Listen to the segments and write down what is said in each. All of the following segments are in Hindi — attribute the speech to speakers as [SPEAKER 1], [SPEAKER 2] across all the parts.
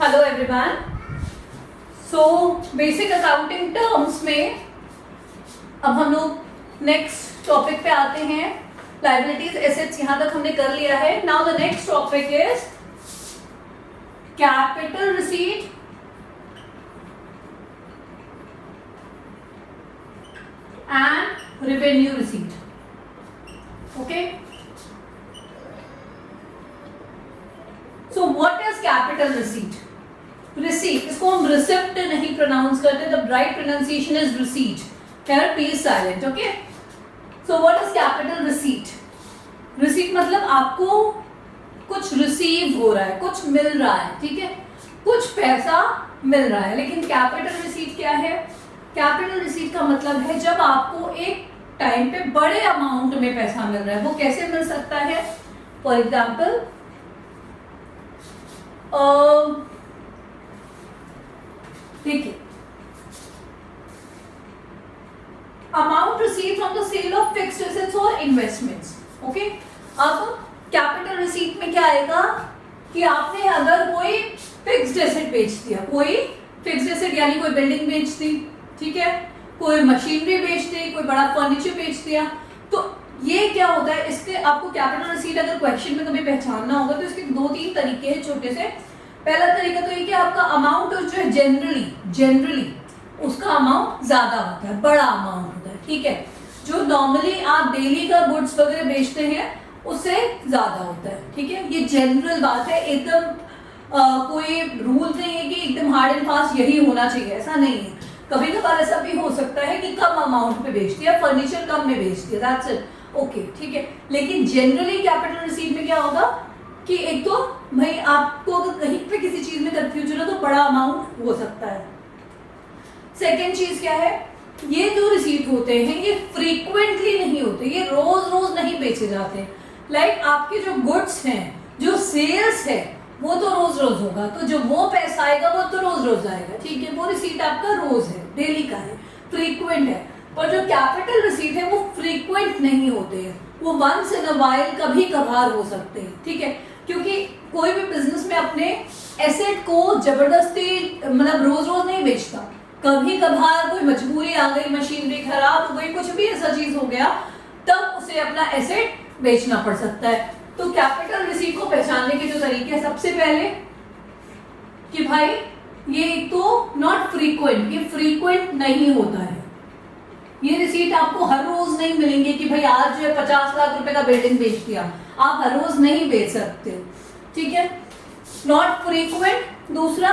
[SPEAKER 1] Hello everyone. So basic accounting terms में अब हम लोग नेक्स्ट टॉपिक पे आते हैं। लायबिलिटीज एसेट्स यहां तक हमने कर लिया है। Now the next topic is capital receipt and revenue receipt. Okay, so what is capital receipt? Receipt, इसको हम रिसिप्ट नहीं प्रोनाउंस करते, the right pronunciation is receipt. Here P is silent, okay? So what is capital receipt? Receipt मतलब आपको कुछ रिसीव हो रहा है, कुछ मिल रहा है, ठीक है, कुछ पैसा मिल रहा है। लेकिन कैपिटल रिसीट क्या है? कैपिटल रिसीट का मतलब है जब आपको एक टाइम पे बड़े अमाउंट में पैसा मिल रहा है। वो कैसे मिल सकता है? फॉर एग्जाम्पल देखिए, amount receive from the sale of fixed assets और इन्वेस्टमेंट्स। ओके, अब कैपिटल रिसीट में क्या आएगा कि आपने अगर कोई फिक्स्ड एसेट बेच दिया, कोई फिक्स्ड एसेट यानी कोई बिल्डिंग बेच दी, ठीक है, कोई मशीनरी बेच दी, कोई बड़ा फर्नीचर बेच दिया, तो ये क्या होता है, इसके आपको कैपिटल रिसीट अगर क्वेश्चन में कभी पहचानना होगा तो इसके 2-3 तरीके हैं छोटे से। पहला तरीका तो ये कि आपका अमाउंट जो है जनरली उसका अमाउंट ज्यादा होता है, बड़ा अमाउंट होता है, ठीक है। जो नॉर्मली आप डेली का गुड्स वगैरह बेचते हैं उससे ज्यादा होता है, ठीक है। ये जनरल बात है, एकदम कोई रूल नहीं है कि एकदम हार्ड एंड फास्ट यही होना चाहिए, ऐसा नहीं है। कभी कभार ऐसा भी हो सकता है कि कम अमाउंट पे बेच दिया, फर्नीचर कम में बेच दिया, दैट्स इट, ओके, ठीक है। लेकिन जनरली कैपिटल रिसीट में क्या होगा कि एक तो भाई आपको अगर कहीं पे किसी चीज में कंफ्यूजन है तो बड़ा अमाउंट हो सकता है। सेकेंड चीज क्या है, ये जो रिसीट होते हैं ये फ्रीक्वेंटली नहीं होते, ये रोज रोज नहीं बेचे जाते। लाइक आपके जो गुड्स हैं, जो सेल्स है वो तो रोज रोज होगा, तो जो वो पैसा आएगा वो तो रोज रोज आएगा, ठीक है। वो रिसीट आपका रोज है, डेली का है, फ्रीक्वेंट है। पर जो कैपिटल रिसीट है वो फ्रीक्वेंट नहीं होते हैं, वो वंस इन अ वाइल कभी कभार हो सकते हैं, ठीक है। क्योंकि कोई भी बिजनेस में अपने एसेट को जबरदस्ती मतलब रोज रोज नहीं बेचता, कभी कभार कोई मजबूरी आ गई, मशीनरी खराब हो गई, कुछ भी ऐसा चीज हो गया, तब उसे अपना एसेट बेचना पड़ सकता है। तो कैपिटल रिसीट को पहचानने के जो तरीके हैं, सबसे पहले कि भाई ये तो नॉट फ्रीक्वेंट, ये फ्रीक्वेंट नहीं होता है। ये रिसीट आपको हर रोज नहीं मिलेंगे कि भाई आज जो है 50 लाख रुपए का बिल्डिंग बेच दिया, आप हर रोज नहीं बेच सकते, ठीक है, नॉट फ्रीक्वेंट। दूसरा,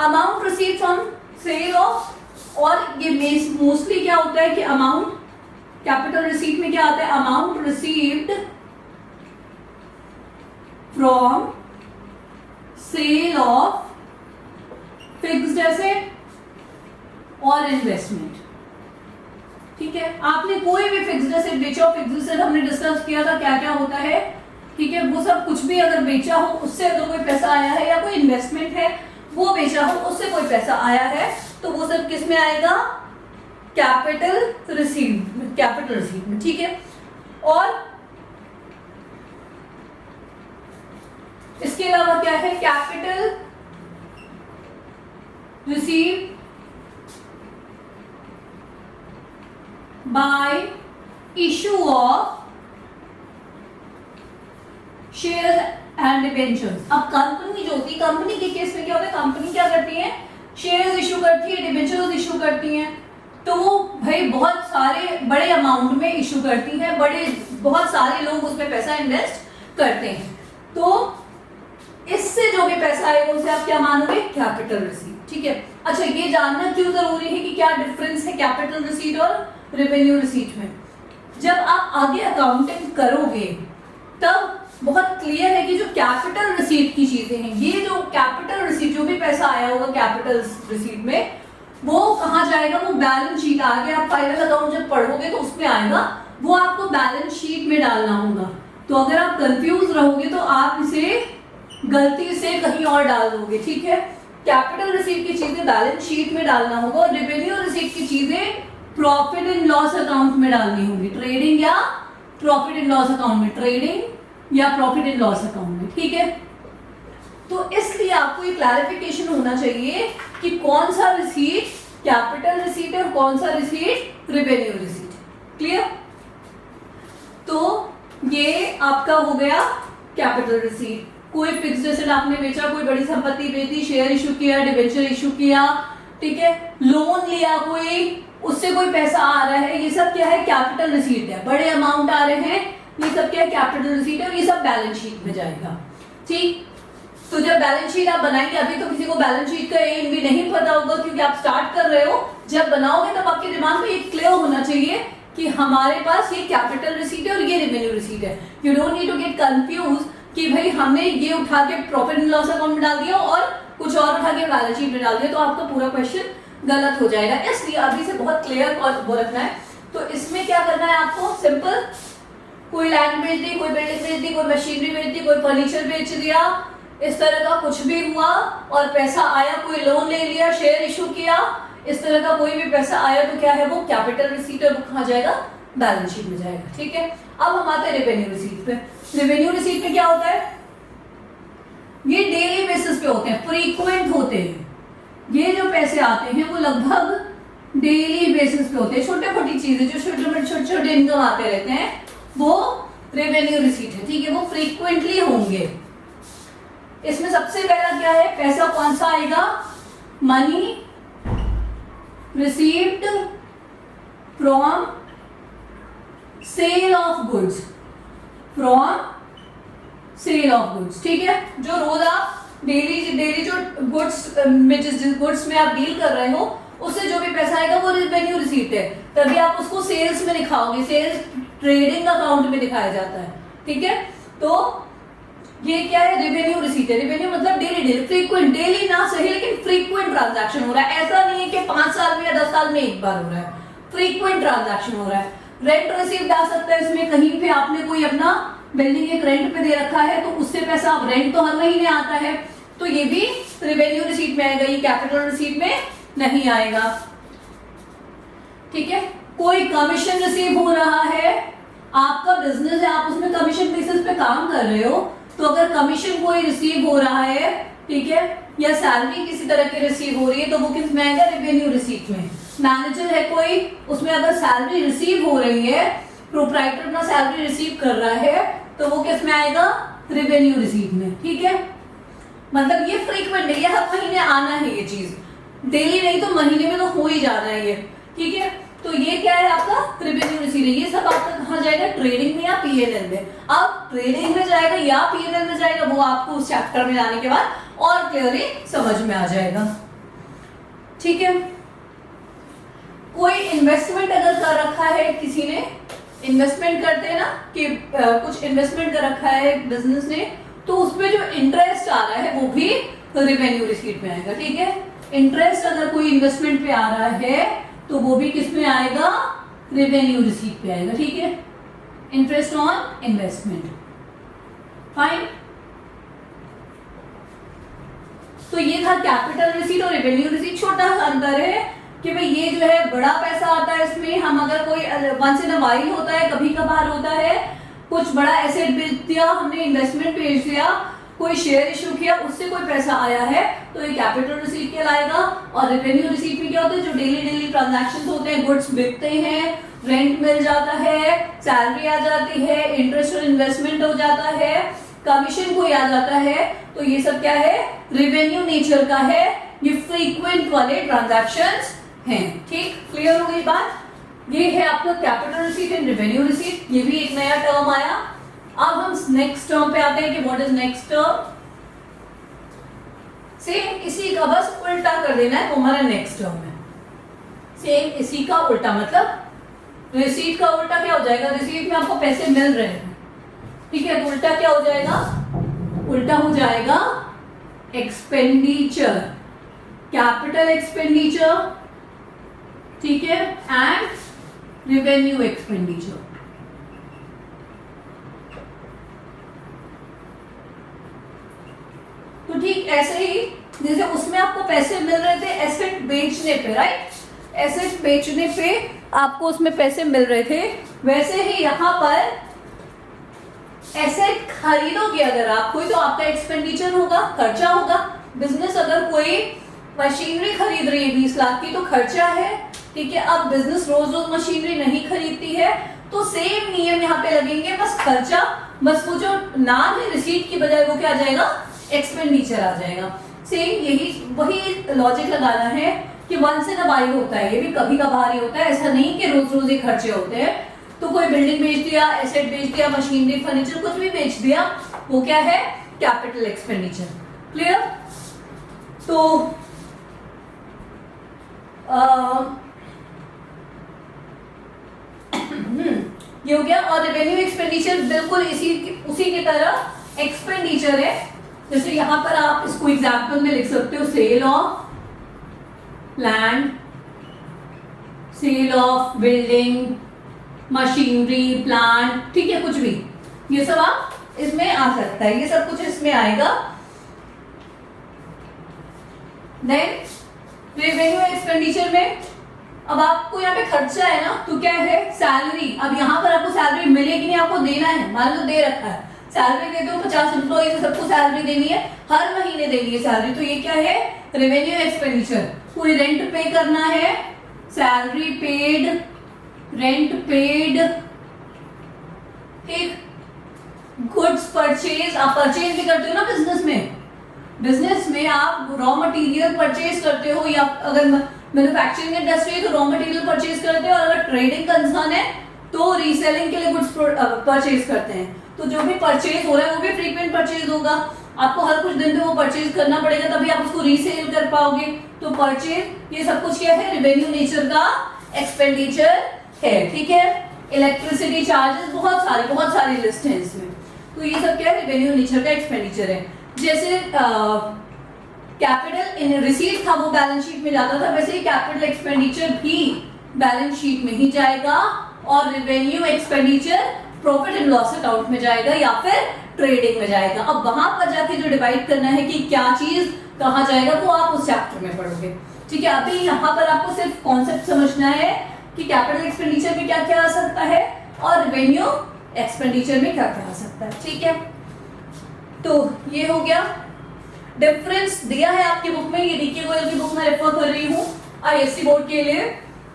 [SPEAKER 1] amount receive from sale of, और ये मोस्टली क्या होता है कि अमाउंट कैपिटल रिसीट में क्या आता है, amount received from sale of fixed asset और इन्वेस्टमेंट, ठीक है। आपने कोई भी फिक्स्ड एसेट बेचा, फिक्स्ड एसेट हमने डिस्कस किया था क्या क्या होता है, ठीक है। वो सब कुछ भी अगर बेचा हो उससे अगर कोई पैसा आया है, या कोई इन्वेस्टमेंट है वो बेचा हो उससे कोई पैसा आया है, तो वो सब किस में आएगा, कैपिटल रिसीट में, ठीक है। और इसके अलावा क्या है, capital receive by issue of share and debentures. अब कंपनी जो होती है, कंपनी के केस में क्या होता है, कंपनी क्या करती है, शेयर्स इशू करती है, डिबेंचर्स इशू करती हैं, तो वो भाई बहुत सारे बड़े अमाउंट में इशू करती हैं, बहुत सारे लोग उसमें पैसा इन्वेस्ट करते हैं, तो इससे जो भी पैसा आएगा उसे आप क्या मानोगे, कैपिटल रिसीट, ठीक है। अच्छा, ये जानना क्यों जरूरी है कि क्या डिफरेंस है कैपिटल रिसीट और रेवेन्यू रिसीट में? जब आप आगे अकाउंटिंग करोगे तब बहुत क्लियर है कि जो कैपिटल रिसीट की चीजें हैं, ये जो कैपिटल रिसीट, जो भी पैसा आया होगा कैपिटल रिसीट में, वो कहाँ जाएगा, वो बैलेंस शीट, आगे आप फाइनल अकाउंट जब पढ़ोगे तो उसमें आएगा, वो आपको बैलेंस शीट में डालना होगा। तो अगर आप कंफ्यूज रहोगे तो आप इसे गलती से कहीं और डाल दोगे, ठीक है। कैपिटल रिसीट की चीजें बैलेंस शीट में डालना होगा, और रेवेन्यू रिसीट की चीजें प्रॉफिट एंड लॉस अकाउंट में डालनी होगी, ट्रेडिंग या प्रॉफिट एंड लॉस अकाउंट में, ट्रेडिंग या प्रॉफिट एंड लॉस अकाउंट में, ठीक है। तो इसलिए आपको ये क्लैरिफिकेशन होना चाहिए कि कौन सा रिसीट कैपिटल रिसीट है और कौन सा रिसीट रेवेन्यू रिसीट। क्लियर? तो ये आपका हो गया कैपिटल रिसीट। कोई फिक्स्ड एसेट आपने बेचा, कोई बड़ी संपत्ति बेची, शेयर इशू किया, डिबेंचर इशू किया, ठीक है, लोन लिया कोई, उससे कोई पैसा आ रहा है, ये सब क्या है? कैपिटल रिसीट है। बड़े अमाउंट आ रहे हैं, ये सब क्या है? कैपिटल रिसीट है और ये सब बैलेंस शीट में जाएगा। ठीक, तो जब बैलेंस शीट आप बनाएंगे, अभी तो किसी को बैलेंस शीट का ए भी नहीं पता होगा क्योंकि आप स्टार्ट कर रहे हो, जब बनाओगे तब आपके दिमाग में एक क्लियर होना चाहिए कि हमारे पास ये कैपिटल रिसीट है और ये रेवेन्यू रिसीट है। You don't need to get confuse कि भाई हमने ये उठा के प्रॉफिट एंड लॉस अकाउंट में डाल दिया और कुछ और उठा के बैलेंस शीट में डाल दिया, तो आपका पूरा क्वेश्चन गलत हो जाएगा। इसलिए अभी से बहुत क्लियर वो रखना है। तो इसमें क्या करना है आपको? सिंपल, कोई लैंड बेच दी, कोई बिल्डिंग बेच दी, कोई मशीनरी बेच दी, कोई फर्नीचर बेच दिया, इस तरह का कुछ भी हुआ और पैसा आया, कोई लोन ले लिया, शेयर इशू किया, इस तरह का कोई भी पैसा आया तो क्या है? वो कैपिटल रिसीट है, वो कहाँ जाएगा? बैलेंस शीट में जाएगा। ठीक है, अब हम आते हैं रेवेन्यू रिसीट पे। रेवेन्यू रिसीट में क्या होता है? ये डेली बेसिस पे होते हैं, फ्रीक्वेंट होते हैं। ये जो पैसे आते हैं वो लगभग डेली बेसिस पे होते हैं। छोटे छोटी चीजें जो छोटे छोटे इनकम आते रहते हैं वो रेवेन्यू रिसीट है। ठीक है, वो फ्रीक्वेंटली होंगे। इसमें सबसे पहला क्या है? पैसा कौन सा आएगा? Money received from sale of goods, from sale of goods. ठीक है, जो रोज आप डेली जो गुड्स में जिस गुड्स में आप डील कर रहे हो उससे जो भी पैसा आएगा वो रेवेन्यू रिसीट है। तभी आप उसको सेल्स में दिखाओगे, सेल्स ट्रेडिंग अकाउंट में दिखाया जाता है। ठीक है, तो ये क्या है? रेवेन्यू रिसीट है। रेवेन्यू मतलब डेली फ्रीक्वेंट, डेली ना सही लेकिन फ्रीक्वेंट ट्रांजैक्शन हो रहा है। ऐसा नहीं है कि 5 साल में या 10 साल में एक बार हो रहा है, फ्रीक्वेंट ट्रांजैक्शन हो रहा है। रेंट रिसीव्ड आ सकता है इसमें, कहीं पे आपने कोई अपना बिल्डिंग एक रेंट पे दे रखा है तो उससे पैसा, अब रेंट तो हर महीने आता है तो ये भी रेवेन्यू रिसीट में आएगा, ये कैपिटल रिसीट में नहीं आएगा। ठीक है, कोई कमीशन रिसीव हो रहा है, आपका बिजनेस है, आप उसमें कमीशन बेसिस पे काम कर रहे हो, तो अगर कमीशन कोई रिसीव हो रहा है, ठीक है, या सैलरी किसी तरह की रिसीव हो रही है तो वो किस में आएगा? रेवेन्यू रिसीट में। मैनेजर है कोई, उसमें अगर सैलरी रिसीव हो रही है, प्रोप्राइटर अपना सैलरी रिसीव कर रहा है तो वो किस में आएगा? रेवेन्यू रिसीट में। ठीक है, मतलब ये फ्रीक्वेंट है, ये हर महीने आना है, ये चीज डेली नहीं तो महीने में तो हो ही जाना है ये। ठीक है, तो ये क्या है? आपका रेवेन्यू रिसीट है। ये सब आपका कहाँ जाएगा? ट्रेडिंग में या पीएनएल में। अब ट्रेडिंग में जाएगा या पीएनएल में जाएगा वो आपको उस चैप्टर में जाने के बाद और क्लियरली समझ में आ जाएगा। ठीक है, कोई इन्वेस्टमेंट अगर कर रखा है किसी ने, इन्वेस्टमेंट करते हैं ना कि कुछ इन्वेस्टमेंट कर रखा है बिजनेस ने, तो उसमें जो इंटरेस्ट आ रहा है वो भी रेवेन्यू रिसीट में आएगा। ठीक है, इंटरेस्ट अगर कोई इन्वेस्टमेंट पे आ रहा है तो वो भी किस में आएगा? रेवेन्यू रिसीट पे आएगा। ठीक है, इंटरेस्ट ऑन इन्वेस्टमेंट। फाइन, तो ये था कैपिटल रिसीट और रेवेन्यू रिसीट। छोटा सा अंतर है कि भाई ये जो है बड़ा पैसा आता है, इसमें हम अगर कोई वंस इन अ वाइल होता है, कभी कभार होता है, कुछ बड़ा एसेट बेच दिया हमने, इन्वेस्टमेंट बेच दिया, कोई शेयर इशू किया, उससे कोई पैसा आया है तो ये कैपिटल रिसीट कहलाएगा। और रेवेन्यू रिसीट में क्या होता है? जो डेली ट्रांजैक्शंस होते हैं, गुड्स बिकते हैं, रेंट मिल जाता है, सैलरी आ जाती है, इंटरेस्ट और इन्वेस्टमेंट हो जाता है, कमीशन कोई आ जाता है, तो ये सब क्या है? रेवेन्यू नेचर का है, ये फ्रीक्वेंट वाले ट्रांजैक्शंस हैं। ठीक, क्लियर हो गई बात? ये है आपका capital receipt and revenue receipt. ये भी एक नया टर्म आया। अब हम नेक्स्ट टर्म पे आते हैं कि what is next term. Same इसी का बस उल्टा कर देना है, तो हमारा नेक्स्ट टर्म है। सेम इसी का उल्टा, मतलब रिसीट का उल्टा क्या हो जाएगा? रिसीट में आपको पैसे मिल रहे हैं, ठीक है, तो उल्टा क्या हो जाएगा? उल्टा हो जाएगा एक्सपेंडिचर, कैपिटल एक्सपेंडिचर, ठीक है, एंड रेवेन्यू एक्सपेंडिचर। तो ठीक ऐसे ही जैसे उसमें आपको पैसे मिल रहे थे एसेट बेचने पे, राइट, एसेट बेचने पे आपको उसमें पैसे मिल रहे थे, वैसे ही यहां पर एसेट खरीदोगे अगर आप कोई, तो आपका एक्सपेंडिचर होगा, खर्चा होगा। बिजनेस अगर कोई मशीनरी खरीद रही है 20 लाख की तो खर्चा है, ठीक है। अब बिजनेस रोज रोज मशीनरी नहीं खरीदती है तो सेम नियम यहाँ पे लगेंगे, बस खर्चा, बस वो जो नाम है रिसीट की बजाय वो क्या आ जाएगा, एक्सपेंडिचर आ जाएगा। सेम यही वही लॉजिक लगाना है कि वंस इन अ वाइल होता है, ये भी कभी कभार ही होता है, ऐसा नहीं कि रोज रोज ये खर्चे होते हैं। तो कोई बिल्डिंग बेच दिया, एसेट बेच दिया, मशीनरी, फर्नीचर कुछ भी बेच दिया, वो क्या है, कैपिटल एक्सपेंडिचर। क्लियर? तो ये हो गया। और रेवेन्यू एक्सपेंडिचर बिल्कुल उसी की तरह एक्सपेंडिचर है। जैसे यहां पर आप इसको एग्जांपल में लिख सकते हो, sale of land, sale of building, machinery, plant, ठीक है, कुछ भी, ये सब आप इसमें आ सकता है, ये सब कुछ इसमें आएगा। देन रेवेन्यू एक्सपेंडिचर में अब आपको यहाँ पे खर्चा है ना, तो क्या है, सैलरी। अब यहाँ पर आपको सैलरी मिलेगी नहीं, आपको देना है, मान लो दे रखा है, सैलरी देते हो 50 एम्प्लॉई है, सबको सैलरी देनी है, हर महीने देनी है सैलरी, तो ये क्या है, रेवेन्यू एक्सपेंडिचर। कोई रेंट पे करना है, सैलरी पेड, रेंट पेड, ठीक। गुड्स परचेज, आप परचेज भी करते हो ना बिजनेस में, बिजनेस में आप रॉ मटेरियल परचेज करते हो, या अगर मैन्युफैक्चरिंग इंडस्ट्री है तो रॉ मटेरियल परचेज करते हैं, और अगर ट्रेडिंग कंसर्न है तो रीसेलिंग के लिए गुड्स परचेज करते हैं। तो जो भी परचेज हो रहा है वो भी फ्रीक्वेंट परचेज होगा, आपको हर कुछ दिन पे वो परचेज करना पड़ेगा, तभी आप उसको रीसेल कर पाओगे। तो परचेज, ये सब कुछ क्या है, रेवेन्यू नेचर का एक्सपेंडिचर है, ठीक है। इलेक्ट्रिसिटी चार्जेस, बहुत सारी लिस्ट है इसमें, तो ये सब क्या है, रेवेन्यू नेचर का एक्सपेंडिचर है। जैसे कैपिटल इन रिसीट था वो बैलेंस शीट में जाता था, वैसे ही कैपिटल एक्सपेंडिचर भी बैलेंस शीट में ही जाएगा, और revenue expenditure profit and loss account में जाएगा या फिर ट्रेडिंग में जाएगा। अब वहां पर जाके जो डिवाइड करना है कि क्या चीज कहां जाएगा, वो आप उस चैप्टर में पढ़ोगे, ठीक है। अभी यहाँ पर आपको सिर्फ कॉन्सेप्ट समझना है कि कैपिटल एक्सपेंडिचर में क्या क्या आ सकता है और रेवेन्यू एक्सपेंडिचर में क्या क्या आ सकता है, ठीक है। तो ये हो गया। डिफरेंस दिया है आपकी बुक में, ये डीके गोयल की बुक में रेफर कर रही हूँ आईएससी बोर्ड के लिए,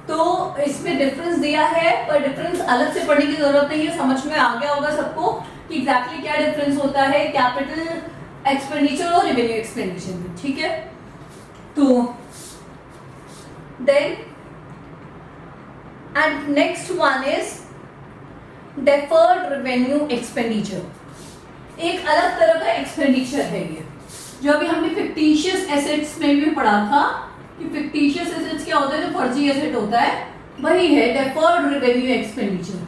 [SPEAKER 1] तो इसमें डिफरेंस दिया है, पर डिफरेंस अलग से पढ़ने की जरूरत नहीं है, समझ में आ गया होगा सबको कि एग्जैक्टली क्या डिफरेंस होता है कैपिटल एक्सपेंडिचर और रेवेन्यू एक्सपेंडिचर में, ठीक है। तो then and next one is deferred revenue expenditure. एक अलग तरह का एक्सपेंडिचर है ये, जो अभी हमने फिक्टिशियस एसेट्स में भी पढ़ा था कि फिक्टिशियस एसेट्स क्या होता है, जो फर्जी एसेट होता है, वही है डेफर्ड रेवेन्यू एक्सपेंडिचर,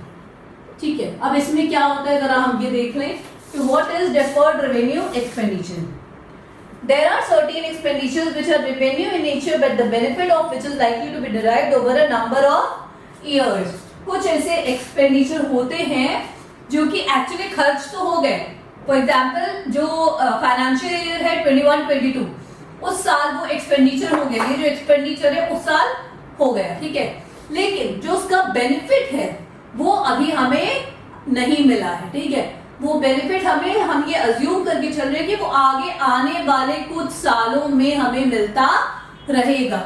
[SPEAKER 1] ठीक है। अब इसमें क्या होता है जरा हम ये देख लें कि what is deferred revenue expenditure. There are certain expenditures which are revenue in nature but the benefit of which is likely to be derived over a number of years। कुछ ऐसे एक्सपेंडिचर होते हैं जो कि एक्चुअली खर्च तो हो गए, फॉर एग्जाम्पल जो फाइनेंशियल ईयर है 21-22 उस साल वो एक्सपेंडिचर हो गया, ये जो एक्सपेंडिचर है उस साल हो गया, ठीक है। लेकिन जो उसका बेनिफिट है वो अभी हमें नहीं मिला है, ठीक है। वो बेनिफिट हम ये अज्यूम करके चल रहे हैं कि वो आगे आने वाले कुछ सालों में हमें मिलता रहेगा,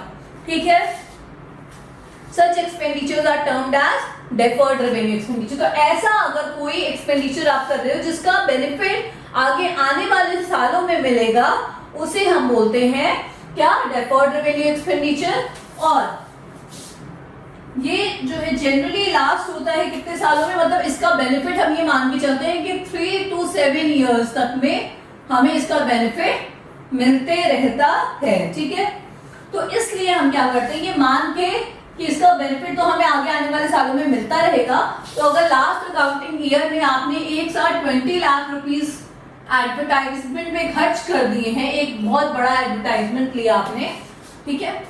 [SPEAKER 1] ठीक है। Such expenditures are termed as deferred revenue expenditure। तो ऐसा अगर कोई एक्सपेंडिचर आप कर रहे हो जिसका बेनिफिट आगे आने वाले सालों में मिलेगा, उसे हम बोलते हैं क्या, डेफर्ड रेवेन्यू एक्सपेंडिचर। और ये जो है जनरली लास्ट होता है कितने सालों में, मतलब इसका बेनिफिट हम ये मान के चलते हैं कि 3 to 7 years तक में हमें इसका बेनिफिट मिलते रहता है, ठीक है। तो इसलिए हम क्या करते हैं, ये मान के कि इसका बेनिफिट तो हमें आगे आने वाले सालों में मिलता रहेगा, तो अगर लास्ट अकाउंटिंग ईयर में आपने एक साथ 20 लाख रुपीस एडवर्टाइजमेंट में खर्च कर दिए हैं, एक बहुत बड़ा एडवर्टाइजमेंट लिया आपने, ठीक है।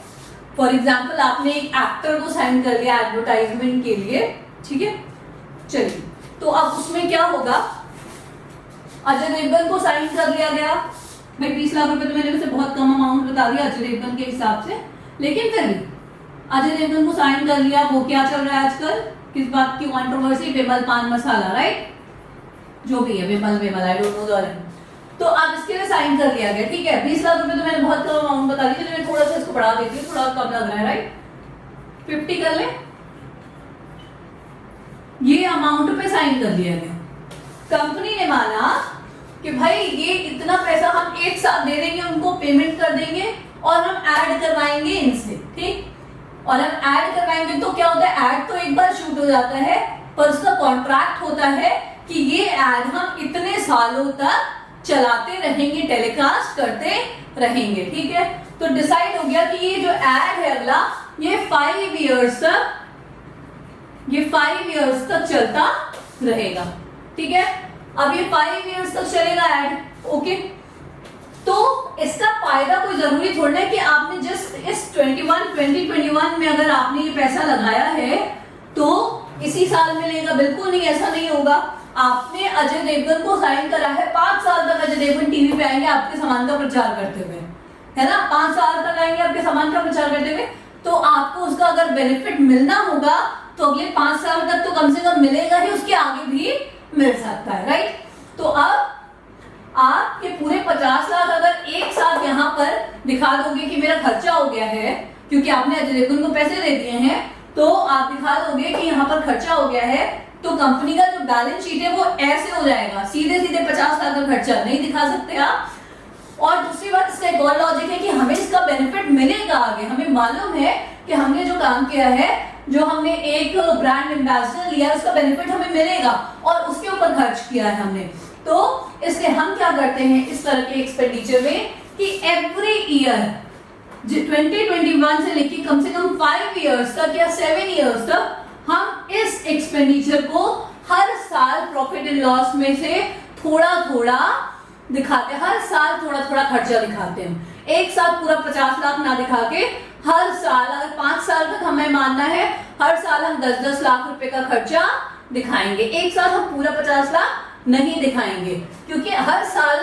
[SPEAKER 1] फॉर एग्जाम्पल आपने एक एक्टर को साइन कर लिया एडवर्टाइजमेंट के लिए, ठीक है। चलिए, तो अब उसमें क्या होगा, अजय देवगन को साइन कर लिया गया, भाई 20 लाख रुपए तो मैंने उसे बहुत कम अमाउंट बता दिया अजय देवगन के हिसाब से, लेकिन फिर भी अजय देवगन को साइन कर लिया। वो क्या चल रहा है आजकल, किस बात की कंट्रोवर्सी, विमल पान मसाला, राइट। जो भी है, विमल आई डोंट नो द, तो अब इसके लिए साइन कर लिया गया, ठीक है। 20 लाख रुपए तो मैंने बहुत कम अमाउंट बता दी, चलिए मैं थोड़ा सा इसको बढ़ा देती हूँ, थोड़ा कम लग रहा है, राइट, 50 कर ले, ये अमाउंट पे साइन कर दिया गया। कंपनी ने माना कि भाई ये इतना पैसा हम एक साथ दे देंगे, उनको पेमेंट कर देंगे और हम ऐड करवाएंगे इनसे, ठीक, और हम ऐड करवाएंगे तो क्या होता है, ऐड तो एक बार शूट हो जाता है, पर उसका कॉन्ट्रैक्ट होता है कि ये ऐड हम इतने सालों तक चलाते रहेंगे, टेलीकास्ट करते रहेंगे, ठीक है। तो डिसाइड हो गया कि ये जो ऐड है अगला, ये 5 इयर्स तक चलता रहेगा, ठीक है। अब ये 5 इयर्स तक चलेगा ऐड, ओके। तो इसका फायदा कोई जरूरी थोड़ा है कि आपने जस्ट इस 2021 में अगर आपने ये पैसा लगाया है तो इसी साल मिलेगा, बिल्कुल नहीं, ऐसा नहीं होगा। आपने अजय देवगन को साइन करा है, 5 साल तक अजय देवगन टीवी पे आएंगे आपके सामान का प्रचार करते हुए, है ना, 5 साल तक आएंगे आपके सामान का प्रचार करते हुए, तो आपको उसका अगर बेनिफिट मिलना होगा तो अगले 5 साल तक तो कम से कम मिलेगा ही, उसके आगे भी मिल सकता है, राइट। तो अब आपके पूरे 50 लाख अगर एक साथ यहाँ पर दिखा दोगे कि मेरा खर्चा हो गया है, क्योंकि आपने अजय देवगन को पैसे दे दिए हैं, तो आप दिखा दोगे कि यहाँ पर खर्चा हो गया है, तो कंपनी का जो बैलेंस शीट है वो ऐसे हो जाएगा, सीधे सीधे 50 लाख का खर्चा नहीं दिखा सकते आप। और दूसरी बात, इसका एक और लॉजिक है कि हमें इसका बेनिफिट मिलेगा आगे, हमें मालूम है कि हमने जो काम किया है, जो हमने एक ब्रांड एम्बेसडर लिया, उसका बेनिफिट हमें मिलेगा और उसके ऊपर खर्च किया है हमने। तो इसलिए हम क्या करते हैं इस तरह के एक्सपेंडिचर में कि एवरी ईयर 2021 से लेके कम से कम 5 इयर्स तक या 7 इयर्स तक हम इस एक्सपेंडिचर को हर साल प्रॉफिट एंड लॉस में से थोड़ा थोड़ा दिखाते हैं, हर साल थोड़ा थोड़ा खर्चा दिखाते हैं, एक साथ पूरा 50 लाख ना दिखा के हर साल, अगर 5 साल तक हमें मानना है, हर साल हम 10-10 लाख रुपए का खर्चा दिखाएंगे, एक साथ हम पूरा 50 लाख नहीं दिखाएंगे, क्योंकि हर साल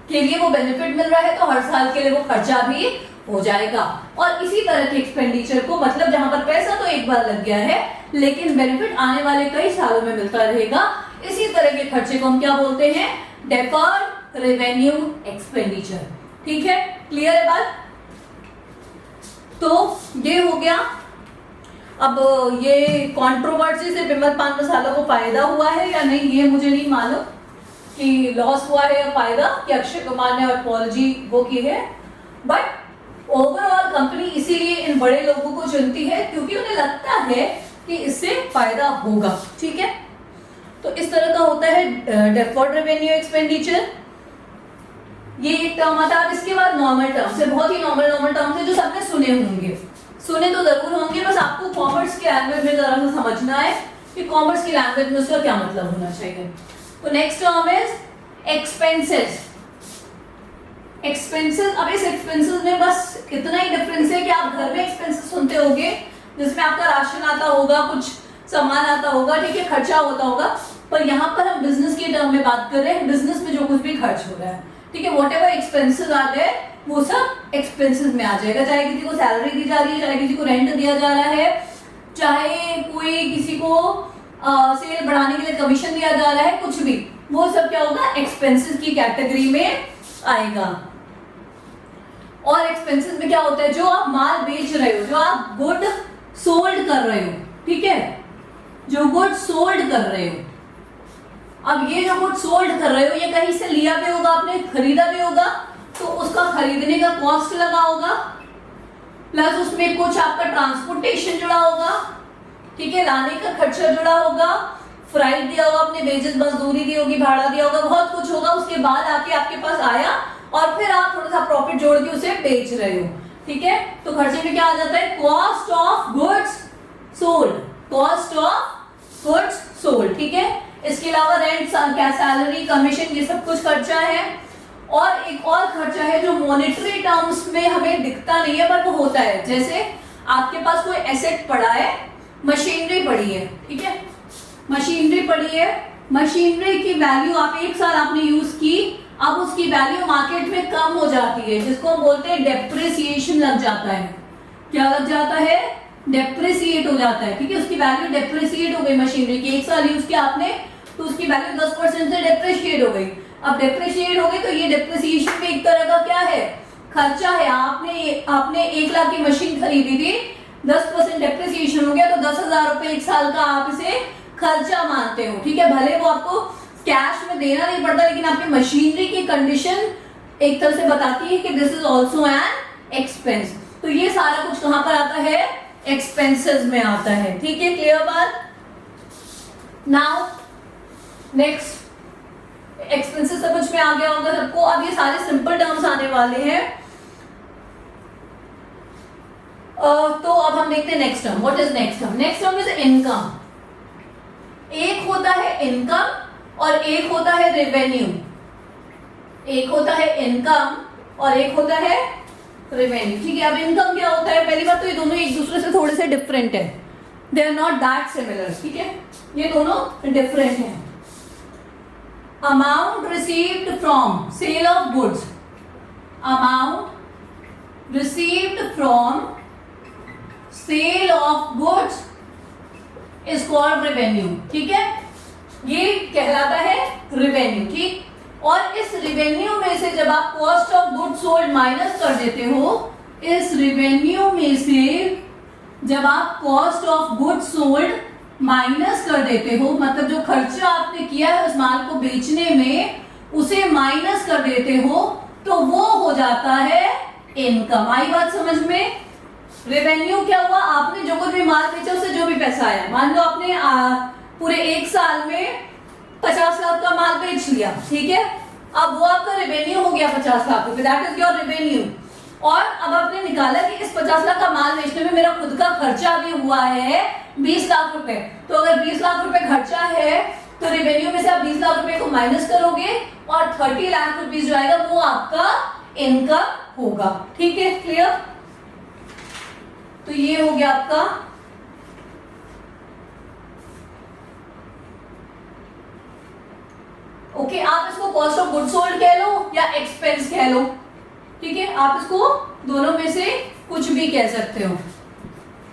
[SPEAKER 1] के लिए वो बेनिफिट मिल रहा है तो हर साल के लिए वो खर्चा भी हो जाएगा। और इसी तरह के एक्सपेंडिचर को, मतलब जहां पर पैसा तो एक बार लग गया है लेकिन बेनिफिट आने वाले कई सालों में मिलता रहेगा, इसी तरह के खर्चे को हम क्या बोलते हैं, डेफर्ड रेवेन्यू एक्सपेंडिचर, ठीक है, क्लियर है बात। तो ये हो गया। अब ये कंट्रोवर्सी से विमल पान मसाला को फायदा हुआ है या नहीं ये मुझे नहीं मालूम, कि लॉस हुआ है या फायदा, कि अक्षय कुमार ने अपॉलजी वो की है, बट ओवरऑल कंपनी इसीलिए इन बड़े लोगों को चुनती है क्योंकि उन्हें लगता है कि इससे फायदा होगा, ठीक है। तो इस तरह का होता है डेफर्ड रेवेन्यू एक्सपेंडिचर, ये एक टर्म आता है। इसके बाद नॉर्मल टर्म्स है, बहुत ही नॉर्मल टर्म्स है जो सबने सुने होंगे, सुने तो जरूर होंगे, बस आपको कॉमर्स की लैंग्वेज में जरा सा समझना है कि कॉमर्स की लैंग्वेज में उसका क्या मतलब होना चाहिए। तो next term is expenses. Expenses, अब इस एक्सपेंसेस में बस इतना ही डिफरेंस है कि आप घर में एक्सपेंसेस सुनते होंगे जिसमें आपका राशन आता होगा, कुछ सामान आता होगा, ठीक है, खर्चा होता होगा, पर यहाँ पर हम बिजनेस के टर्म में बात कर रहे हैं, बिजनेस में जो कुछ भी खर्च हो रहा है, ठीक है, व्हाटएवर एक्सपेंसेस आते हैं वो सब एक्सपेंसेस में आ जाएगा, चाहे किसी को सैलरी दी जा रही है, चाहे किसी को रेंट दिया जा रहा है, चाहे कोई किसी को सेल बढ़ाने के लिए कमीशन दिया जा रहा है, कुछ भी, वो सब क्या होगा, एक्सपेंसेस की कैटेगरी में आएगा। और एक्सपेंसेस में क्या होता है, जो आप माल बेच रहे हो, जो आप गुड सोल्ड कर रहे हो, ठीक है, जो गुड सोल्ड कर रहे हो, अब ये जो गुड सोल्ड कर रहे हो ये कहीं से लिया भी होगा, आपने खरीदा भी होगा, तो उसका खरीदने का कॉस्ट लगा होगा, प्लस उसमें कुछ आपका ट्रांसपोर्टेशन जुड़ा होगा, ठीक है, लाने का खर्चा जुड़ा होगा, फ्राइट दिया होगा, आपने वेजेस मजदूरी दी होगी, भाड़ा दिया होगा, बहुत कुछ होगा, उसके बाद आके आपके पास आया और फिर आप थोड़ा सा प्रॉफिट जोड़ के उसे बेच रहे हो, ठीक है। तो खर्चे में क्या आ जाता है, cost of goods sold, cost of goods sold, ठीक है। इसके अलावा रेंट, क्या सैलरी, कमीशन, ये सब कुछ खर्चा है। और एक और खर्चा है जो मॉनेटरी टर्म्स में हमें दिखता नहीं है पर वो होता है, जैसे आपके पास कोई एसेट पड़ा है, मशीनरी पड़ी है, ठीक है, मशीनरी पड़ी है, मशीनरी की वैल्यू आप एक साल आपने यूज की, अब उसकी वैल्यू मार्केट में कम हो जाती है, जिसको हम बोलते हैं डेप्रिसिएशन लग जाता है। क्या लग जाता है, डेप्रिसिएट हो जाता है, ठीक है, उसकी वैल्यू डेप्रिसिएट हो गई मशीनरी की, एक साल यूज किया आपने, तो उसकी वैल्यू 10% से डेप्रिशिएट हो गई। अब डेप्रिशिएट हो गई तो ये डेप्रिसिएशन भी एक तरह का क्या है, खर्चा है। आपने 1 लाख की मशीन खरीदी थी, 10% डेप्रिसिएशन हो गया तो 10,000 रुपए 1 साल का आप इसे खर्चा मानते हो, ठीक है। भले वो आपको कैश में देना नहीं पड़ता, लेकिन आपकी मशीनरी की कंडीशन एक तरह से बताती है कि this is also an expense. तो ये सारा कुछ कहां पर आता है, एक्सपेंसेस में आता है, ठीक है। क्लियर बात। नाउ नेक्स्ट, एक्सपेंसेस समझ में आ गया होगा सबको। अब ये सारे सिंपल टर्म्स आने वाले हैं। तो अब हम देखते हैं next term. What is next term? Next term is income. एक होता है इनकम और एक होता है रेवेन्यू। एक होता है इनकम और एक होता है रेवेन्यू, ठीक है। अब इनकम क्या होता है? पहली बात तो ये दोनों एक दूसरे से थोड़े से डिफरेंट है, they are not that similar, ठीक है। ये दोनों डिफरेंट हैं। Amount received from sale of goods, amount received from sale of goods is called revenue, ठीक है। ये कहलाता है रेवेन्यू, ठीक। और इस रेवेन्यू में से जब आप cost of goods sold minus कर देते हो, इस रेवेन्यू में से जब आप cost of goods sold minus कर देते हो, मतलब जो खर्चा आपने किया है उस माल को बेचने में, उसे माइनस कर देते हो, तो वो हो जाता है इनकम। आई बात समझ में? रेवेन्यू क्या हुआ? आपने जो कुछ भी माल बेचा उससे जो भी पैसा आया, मान लो आपने पूरे 1 साल में 50 लाख का माल बेच लिया, ठीक है। अब वो आपका रेवेन्यू हो गया 50 लाख रुपए, दैट इज योर रेवेन्यू। और अब आपने निकाला कि इस 50 लाख का माल बेचने में मेरा खुद का खर्चा भी हुआ है 20 लाख रुपए। तो अगर 20 लाख रुपए खर्चा है तो रेवेन्यू में से आप 20 लाख रुपए को माइनस करोगे और 30 लाख रुपीस जो आएगा वो आपका इनकम होगा, ठीक है। क्लियर? तो ये हो गया आपका ओके। आप इसको कॉस्ट ऑफ गुड्स सोल्ड कह लो या एक्सपेंस कह लो, ठीक है। आप इसको दोनों में से कुछ भी कह सकते हो।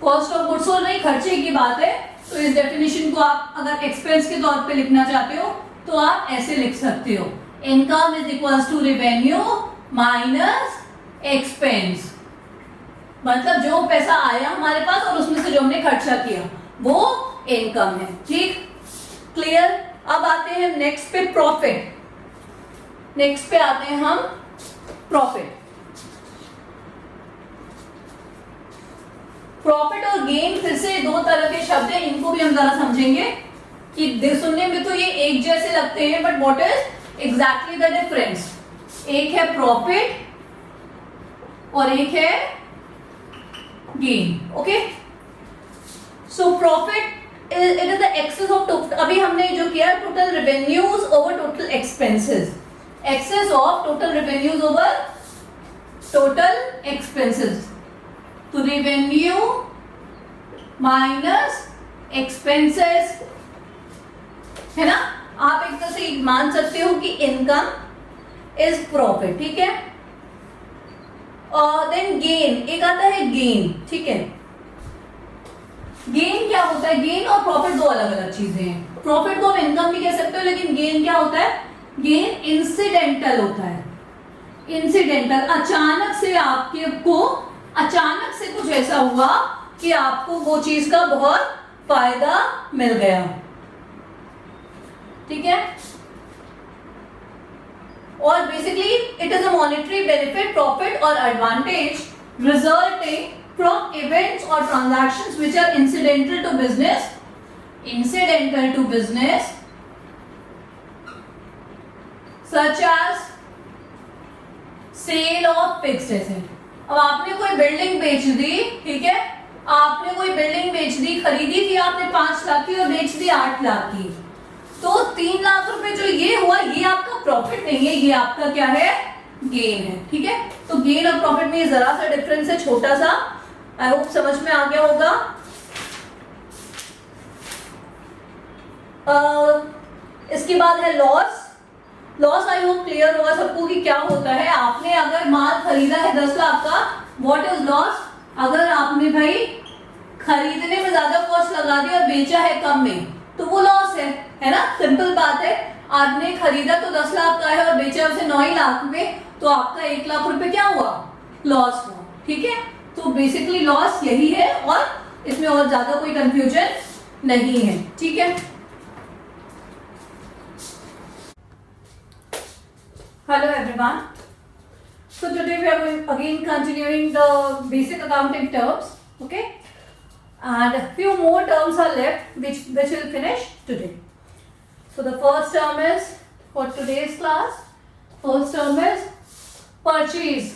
[SPEAKER 1] कॉस्ट ऑफ गुड्स सोल्ड नहीं, खर्चे की बात है, तो इस डेफिनेशन को आप अगर एक्सपेंस के तौर पे लिखना चाहते हो तो आप ऐसे लिख सकते हो, income is equals to revenue minus expense. मतलब जो पैसा आया हमारे पास और उसमें से जो हमने खर्चा किया वो इनकम है, ठीक। क्लियर? अब आते हैं नेक्स्ट पे, प्रॉफिट। नेक्स्ट पे आते हैं हम प्रॉफिट। प्रॉफिट और गेन फिर से 2 तरह के शब्द हैं, इनको भी हम जरा समझेंगे कि सुनने में तो ये एक जैसे लगते हैं, but what is exactly the difference. एक है प्रॉफिट और एक है gain, okay. So profit it is the excess of, अभी हमने जो किया total revenues over total expenses, excess of total revenues over total expenses. तो रेवेन्यू माइनस एक्सपेंसेस, है ना। आप एक तरह से मान सकते हो कि इनकम इज प्रॉफिट, ठीक है। और देन गेन, एक आता है गेन, ठीक है। गेन क्या होता है? गेन और प्रॉफिट 2 अलग अलग चीजें हैं। प्रॉफिट को आप इनकम भी कह सकते हो, लेकिन गेन क्या होता है? गेन इंसिडेंटल होता है। इंसिडेंटल, अचानक से अचानक से कुछ ऐसा हुआ कि आपको वो चीज का बहुत फायदा मिल गया, ठीक है। और basically it is a monetary benefit, profit और advantage resulting from events or transactions which are incidental to business such as sale of fixed asset। अब आपने कोई बिल्डिंग बेच दी, ठीक है। आपने कोई बिल्डिंग बेच दी, खरीदी थी आपने 5 लाख की और बेच दी 8 लाख की, तो 3 लाख रुपए जो ये हुआ, ये आपका प्रॉफिट नहीं है, ये आपका क्या है? गेन है, ठीक है। तो गेन और प्रॉफिट में जरा सा डिफरेंस है, छोटा सा। आई होप समझ में आ गया होगा। इसके बाद है loss. Loss I hope clear होगा सबको कि क्या होता है। आपने अगर माल खरीदा है 10 लाख का, व्हाट इज लॉस? अगर आपने भाई खरीदने में ज्यादा कॉस्ट लगा दी और बेचा है कम में, तो वो लॉस है ना, सिंपल बात है। आपने खरीदा तो 10 लाख का है और बेचा उसे 9 ही लाख में, तो आपका 1 लाख रुपए क्या हुआ, लॉस हुआ। ठीक है, तो बेसिकली लॉस यही है और इसमें और ज्यादा कोई कंफ्यूजन नहीं है। ठीक है, hello everyone, so today we are going again continuing the basic accounting terms, okay, and a few more terms are left which we'll finish today. So the first term is for today's class, first term is purchase.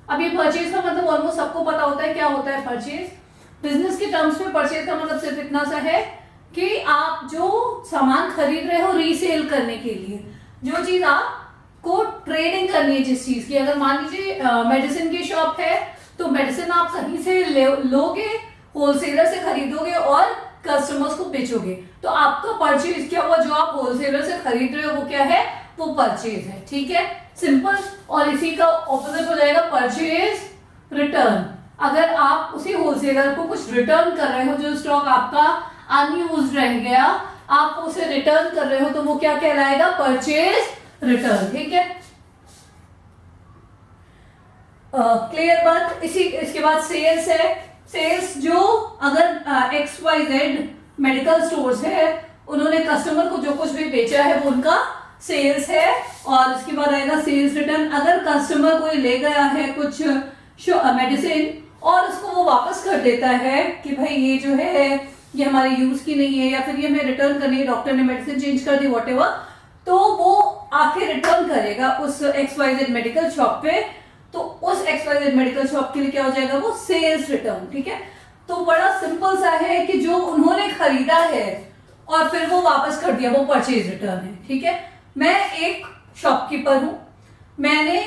[SPEAKER 1] अब ये परचेज का मतलब ऑलमोस्ट सबको पता होता है क्या होता है परचेज। बिजनेस के टर्म्स में परचेज का मतलब सिर्फ इतना सा है कि आप जो सामान खरीद रहे हो रीसेल करने के लिए, जो चीज आपको ट्रेडिंग करनी है, जिस चीज की, अगर मान लीजिए मेडिसिन की शॉप है तो मेडिसिन आप कहीं से लोगे, होलसेलर से खरीदोगे और कस्टमर्स को बेचोगे, तो आपका परचेज क्या हुआ, जो आप होलसेलर से खरीद रहे हो वो क्या है, वो परचेज है। ठीक है, सिंपल। और इसी का ऑपोजिट हो जाएगा परचेज रिटर्न। अगर आप उसी होलसेलर को कुछ रिटर्न कर रहे हो, जो स्टॉक आपका अनयूज्ड रह गया आप उसे रिटर्न कर रहे हो, तो वो क्या कहलाएगा, परचेज रिटर्न। ठीक है, क्लियर बात। इसके बाद सेल्स है। सेल्स जो अगर XYZ मेडिकल स्टोर्स है, उन्होंने कस्टमर को जो कुछ भी बेचा है वो उनका सेल्स है। और इसके बाद आएगा सेल्स रिटर्न। अगर कस्टमर कोई ले गया है कुछ मेडिसिन और उसको वो वापस कर देता है कि भाई ये जो है ये हमारे यूज की नहीं है, या फिर ये हमें रिटर्न करनी है, डॉक्टर ने मेडिसिन चेंज कर दी व्हाटएवर, तो वो आके रिटर्न करेगा उस XYZ मेडिकल शॉप पे, तो उस XYZ मेडिकल शॉप के लिए क्या हो जाएगा, वो सेल्स रिटर्न। ठीक है, तो बड़ा सिंपल सा है कि जो उन्होंने खरीदा है और फिर वो वापस कर दिया, वो परचेज रिटर्न है। ठीक है, मैं एक शॉपकीपर हूं, मैंने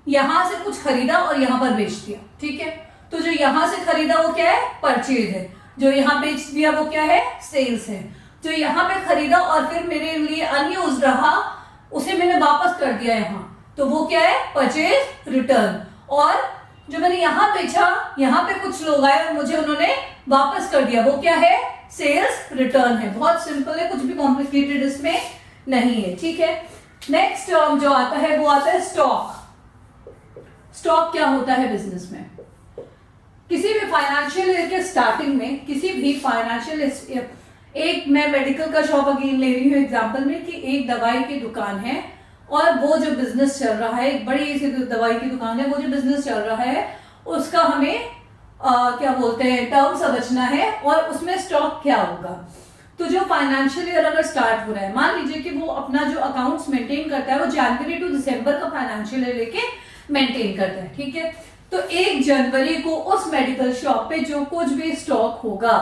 [SPEAKER 1] यहां से कुछ खरीदा और यहां पर बेच दिया। ठीक है, तो जो यहां से खरीदा वो क्या है, परचेज है। जो यहां बेच दिया वो क्या है, सेल्स है। जो यहां पे खरीदा और फिर मेरे लिए अनयूज्ड रहा, उसे मैंने वापस कर दिया यहां, तो वो क्या है, परचेज रिटर्न। और जो मैंने यहां बेचा, यहां पे कुछ लोग आए और मुझे उन्होंने वापस कर दिया, वो क्या है, सेल्स रिटर्न है। बहुत सिंपल है, कुछ भी कॉम्प्लिकेटेड इसमें नहीं है। ठीक है, नेक्स्ट टर्म जो आता है वो आता है स्टॉक। स्टॉक क्या होता है बिजनेस में, किसी भी फाइनेंशियल ईयर के स्टार्टिंग में, किसी भी फाइनेंशियल, एक मैं मेडिकल का शॉप अगेन ले रही हूँ एग्जांपल में, कि एक दवाई की दुकान है और वो जो बिजनेस चल रहा है, एक बड़ी सी दवाई की दुकान है, वो जो बिजनेस चल रहा है उसका हमें क्या बोलते हैं, टर्म समझना है और उसमें स्टॉक क्या होगा। तो जो फाइनेंशियल ईयर अगर स्टार्ट हो रहा है, मान लीजिए कि वो अपना जो अकाउंट्स मेंटेन करता है वो जनवरी टू दिसंबर का फाइनेंशियल ईयर लेके मेंटेन करता है। ठीक है, तो 1 जनवरी को उस मेडिकल शॉप पे जो कुछ भी स्टॉक होगा,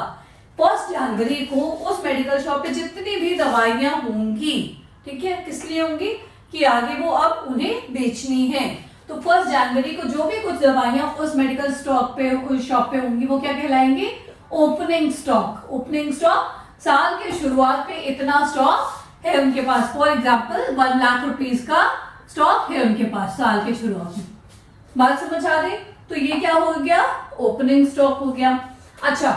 [SPEAKER 1] 1 जनवरी को उस मेडिकल शॉप पे जितनी भी दवाइयां होंगी, ठीक है, किस लिए होंगी, कि आगे वो अब उन्हें बेचनी है, तो 1 जनवरी को जो भी कुछ दवाइयां उस मेडिकल स्टॉक पे, उस शॉप पे होंगी, वो क्या कहलाएंगी, ओपनिंग स्टॉक। ओपनिंग स्टॉक, साल के शुरुआत पे इतना स्टॉक है उनके पास, फॉर एग्जाम्पल 1 लाख रुपीज का स्टॉक है उनके पास साल के शुरुआत में। बात समझ आ गई, तो ये क्या हो गया, ओपनिंग स्टॉक हो गया। अच्छा,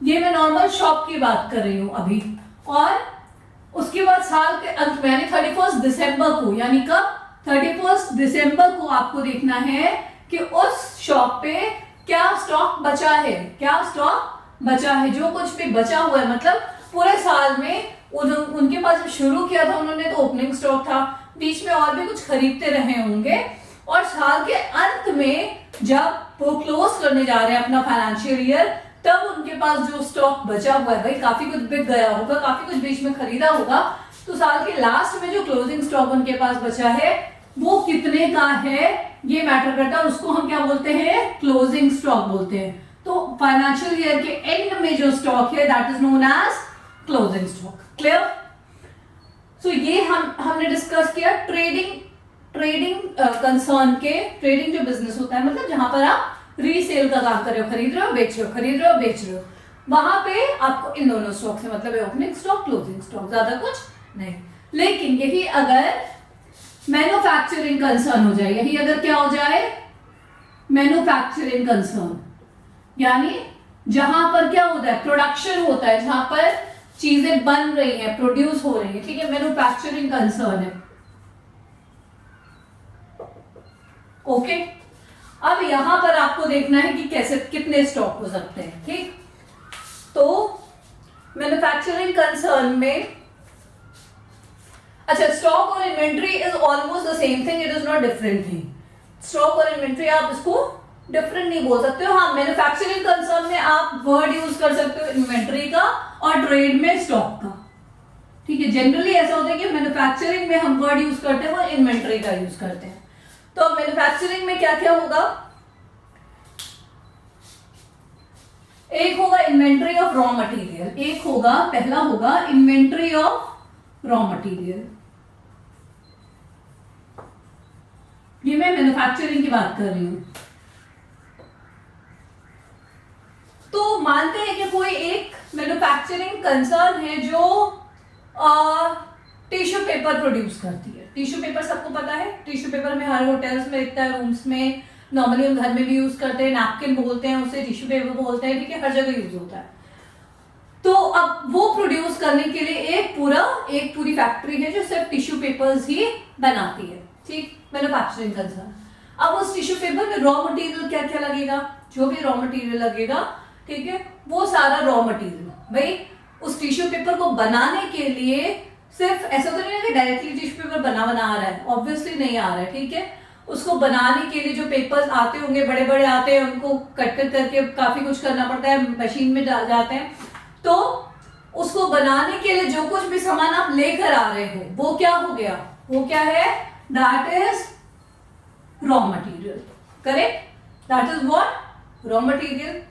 [SPEAKER 1] ये मैं नॉर्मल शॉप की बात कर रही हूं अभी, और उसके बाद साल के अंत में यानी 31 दिसंबर को, यानी कब, 31 दिसंबर को आपको देखना है कि उस शॉप पे क्या स्टॉक बचा है, क्या स्टॉक बचा है। जो कुछ भी बचा हुआ है, मतलब पूरे साल में उनके पास जब शुरू किया था उन्होंने तो ओपनिंग स्टॉक था, बीच में और भी कुछ खरीदते रहे होंगे, और साल के अंत में जब वो क्लोज करने जा रहे हैं अपना फाइनेंशियल ईयर, तब उनके पास जो स्टॉक बचा हुआ है, भाई काफी कुछ बिक गया होगा, काफी कुछ बीच में खरीदा होगा, तो साल के लास्ट में जो क्लोजिंग स्टॉक उनके पास बचा है वो कितने का है, ये मैटर करता है। उसको हम क्या बोलते हैं, क्लोजिंग स्टॉक बोलते हैं। तो फाइनेंशियल ईयर के एंड में जो स्टॉक है that is known as closing stock. Clear? So ये हमने डिस्कस किया ट्रेडिंग कंसर्न के, ट्रेडिंग जो बिजनेस होता है, मतलब जहां पर आप रीसेल का काम कर रहे हो, खरीद रहे हो बेच रहे हो, खरीद रहे हो बेच रहे हो, वहां पे आपको इन दोनों स्टॉक से मतलब है ओपनिंग स्टॉक, क्लोजिंग स्टॉक, ज्यादा कुछ नहीं। लेकिन यही अगर मैन्युफैक्चरिंग कंसर्न हो जाए, यही अगर क्या हो जाए, मैन्युफैक्चरिंग कंसर्न, यानी जहां पर क्या होता है, प्रोडक्शन होता है, जहां पर चीजें बन रही हैं, प्रोड्यूस हो रही है, ठीक है, मैन्युफैक्चरिंग कंसर्न है। ओके, अब यहां पर आपको देखना है कि कैसे कितने स्टॉक हो सकते हैं, ठीक। तो मैन्युफैक्चरिंग कंसर्न में, अच्छा, स्टॉक और inventory is almost the same thing, it is not different thing. Stock और इन्वेंट्री आप इसको डिफरेंट नहीं बोल सकते हो। हाँ, मैन्युफैक्चरिंग कंसर्न में आप वर्ड यूज कर सकते हो इन्वेंट्री का और ट्रेड में स्टॉक का, ठीक है। जनरली ऐसा होता है कि मैन्युफैक्चरिंग में हम वर्ड यूज करते हैं और इन्वेंट्री का यूज करते हैं। तो मैन्युफैक्चरिंग में क्या क्या होगा, एक होगा इन्वेंट्री ऑफ रॉ मटेरियल, एक होगा, पहला होगा इन्वेंट्री ऑफ रॉ मटेरियल। ये मैं मैन्युफैक्चरिंग की बात कर रही हूं। तो मानते हैं कि कोई एक मैन्युफैक्चरिंग कंसर्न है जो टिश्यू पेपर प्रोड्यूस करती है। टिश्यू पेपर सबको पता है, टिश्यू पेपर में हर होटल्स में दिखता है, रूम्स में, नॉर्मली हम घर में भी यूज करते हैं, नैपकिन बोलते हैं उसे, टिश्यू पेपर बोलते हैं, ठीक है, हर जगह यूज होता है। तो अब वो प्रोड्यूस करने के लिए एक पूरी फैक्ट्री है जो सिर्फ टिश्यू पेपर्स ही बनाती है, ठीक, मैन्युफैक्चरिंग कंसर्न। अब उस टिश्यू पेपर में रॉ मटेरियल क्या क्या लगेगा, जो भी रॉ मटेरियल लगेगा, ठीक है, वो सारा रॉ मटेरियल, भाई उस टिश्यू पेपर को बनाने के लिए सिर्फ ऐसा तो नहीं है कि डायरेक्टली टिश्यू पेपर बना आ रहा है, ऑब्वियसली नहीं आ रहा है, ठीक है। उसको बनाने के लिए जो पेपर्स आते होंगे, बड़े बड़े आते हैं, उनको कट करके काफी कुछ करना पड़ता है, मशीन में डाल जाते हैं। तो उसको बनाने के लिए जो कुछ भी सामान आप लेकर आ रहे हो वो क्या हो गया, वो क्या है, that is raw material, correct, that is what, raw material.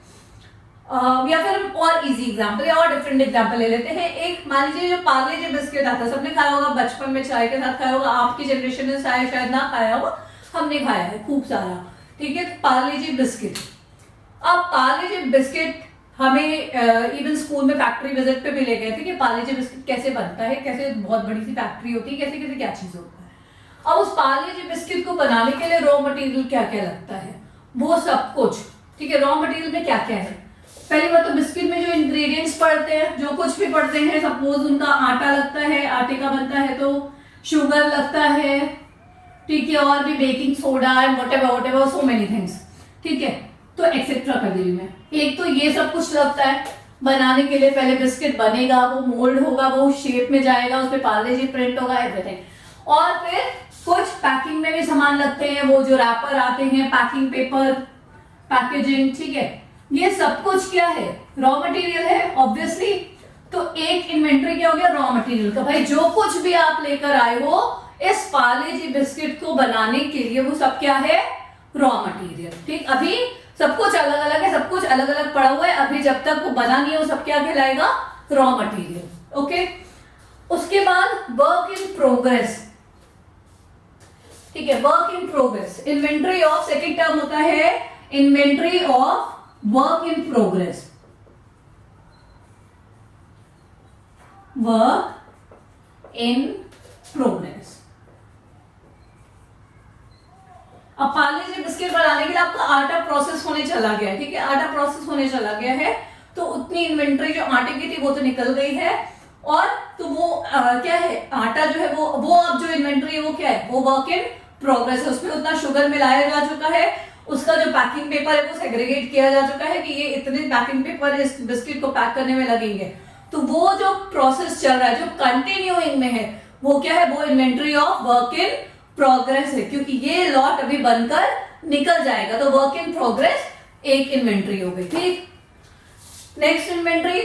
[SPEAKER 1] या फिर हम और इजी एग्जांपल या और डिफरेंट एग्जांपल ले लेते हैं। एक मान लीजिए जो पार्ले जी बिस्किट आता है, सबने खाया होगा बचपन में, चाय के साथ खाया होगा, आपकी जनरेशन ने शायद ना खाया हो, हमने खाया है खूब सारा, ठीक है, पार्ले जी बिस्किट। अब पार्ले जी बिस्किट हमें इवन स्कूल में फैक्ट्री विजिट पे भी ले गए थे कि पार्ले जी बिस्किट कैसे बनता है, कैसे बहुत बड़ी सी फैक्ट्री होती है, कैसे कैसे क्या चीज होता है। अब उस पार्ले जी बिस्किट को बनाने के लिए रॉ मटेरियल क्या क्या लगता है, वो सब कुछ, ठीक है। रॉ मटेरियल में क्या क्या है, पहली बात तो बिस्किट में जो इंग्रेडिएंट्स पड़ते हैं, जो कुछ भी पड़ते हैं, सपोज उनका आटा लगता है, आटे का बनता है तो शुगर लगता है, ठीक है, और भी baking soda and whatever so many things, ठीक है। तो एक्सेट्रा कर दी मैं, एक तो ये सब कुछ लगता है बनाने के लिए। पहले बिस्किट बनेगा, वो मोल्ड होगा, वो शेप में जाएगा, उस पर पार्ले जी प्रिंट होगा, एवरीथिंग। और फिर कुछ पैकिंग में भी सामान लगते हैं, वो जो रैपर आते हैं, पैकिंग पेपर, पैकेजिंग, ठीक है, ये सब कुछ क्या है, रॉ मटेरियल है ऑब्वियसली। तो एक इन्वेंट्री क्या हो गया, रॉ मटेरियल का, भाई जो कुछ भी आप लेकर आए हो इस पार्ले जी बिस्किट को बनाने के लिए, वो सब क्या है, रॉ मटेरियल, ठीक। अभी सब कुछ अलग अलग है, सब कुछ अलग अलग पड़ा हुआ है, अभी जब तक वो बना नहीं है वो सब क्या कहलाएगा, रॉ मटेरियल, ओके। उसके बाद वर्क इन प्रोग्रेस, ठीक है, work in progress, inventory of, second term होता है inventory of work in progress, work in progress. अब पार्ले जी बिस्किट बनाने के लिए आपका आटा प्रोसेस होने चला गया है, ठीक है, आटा प्रोसेस होने चला गया है, तो उतनी इन्वेंट्री जो आटे की थी वो तो निकल गई है। और तो वो क्या है, आटा जो है वो अब जो इन्वेंट्री है वो क्या है, वो वर्क इन प्रोग्रेस है। उसमें उतना शुगर मिलाया जा चुका है, उसका जो पैकिंग पेपर है वो सेग्रीगेट किया जा चुका है कि ये इतने पैकिंग पेपर इस बिस्किट को पैक करने में लगेंगे। तो वो जो प्रोसेस चल रहा है, जो कंटिन्यूइंग में है, वो क्या है, वो inventory of work in progress है, क्योंकि ये लॉट अभी बनकर निकल जाएगा। तो वर्क इन प्रोग्रेस एक इन्वेंट्री हो गई, ठीक। Next inventory,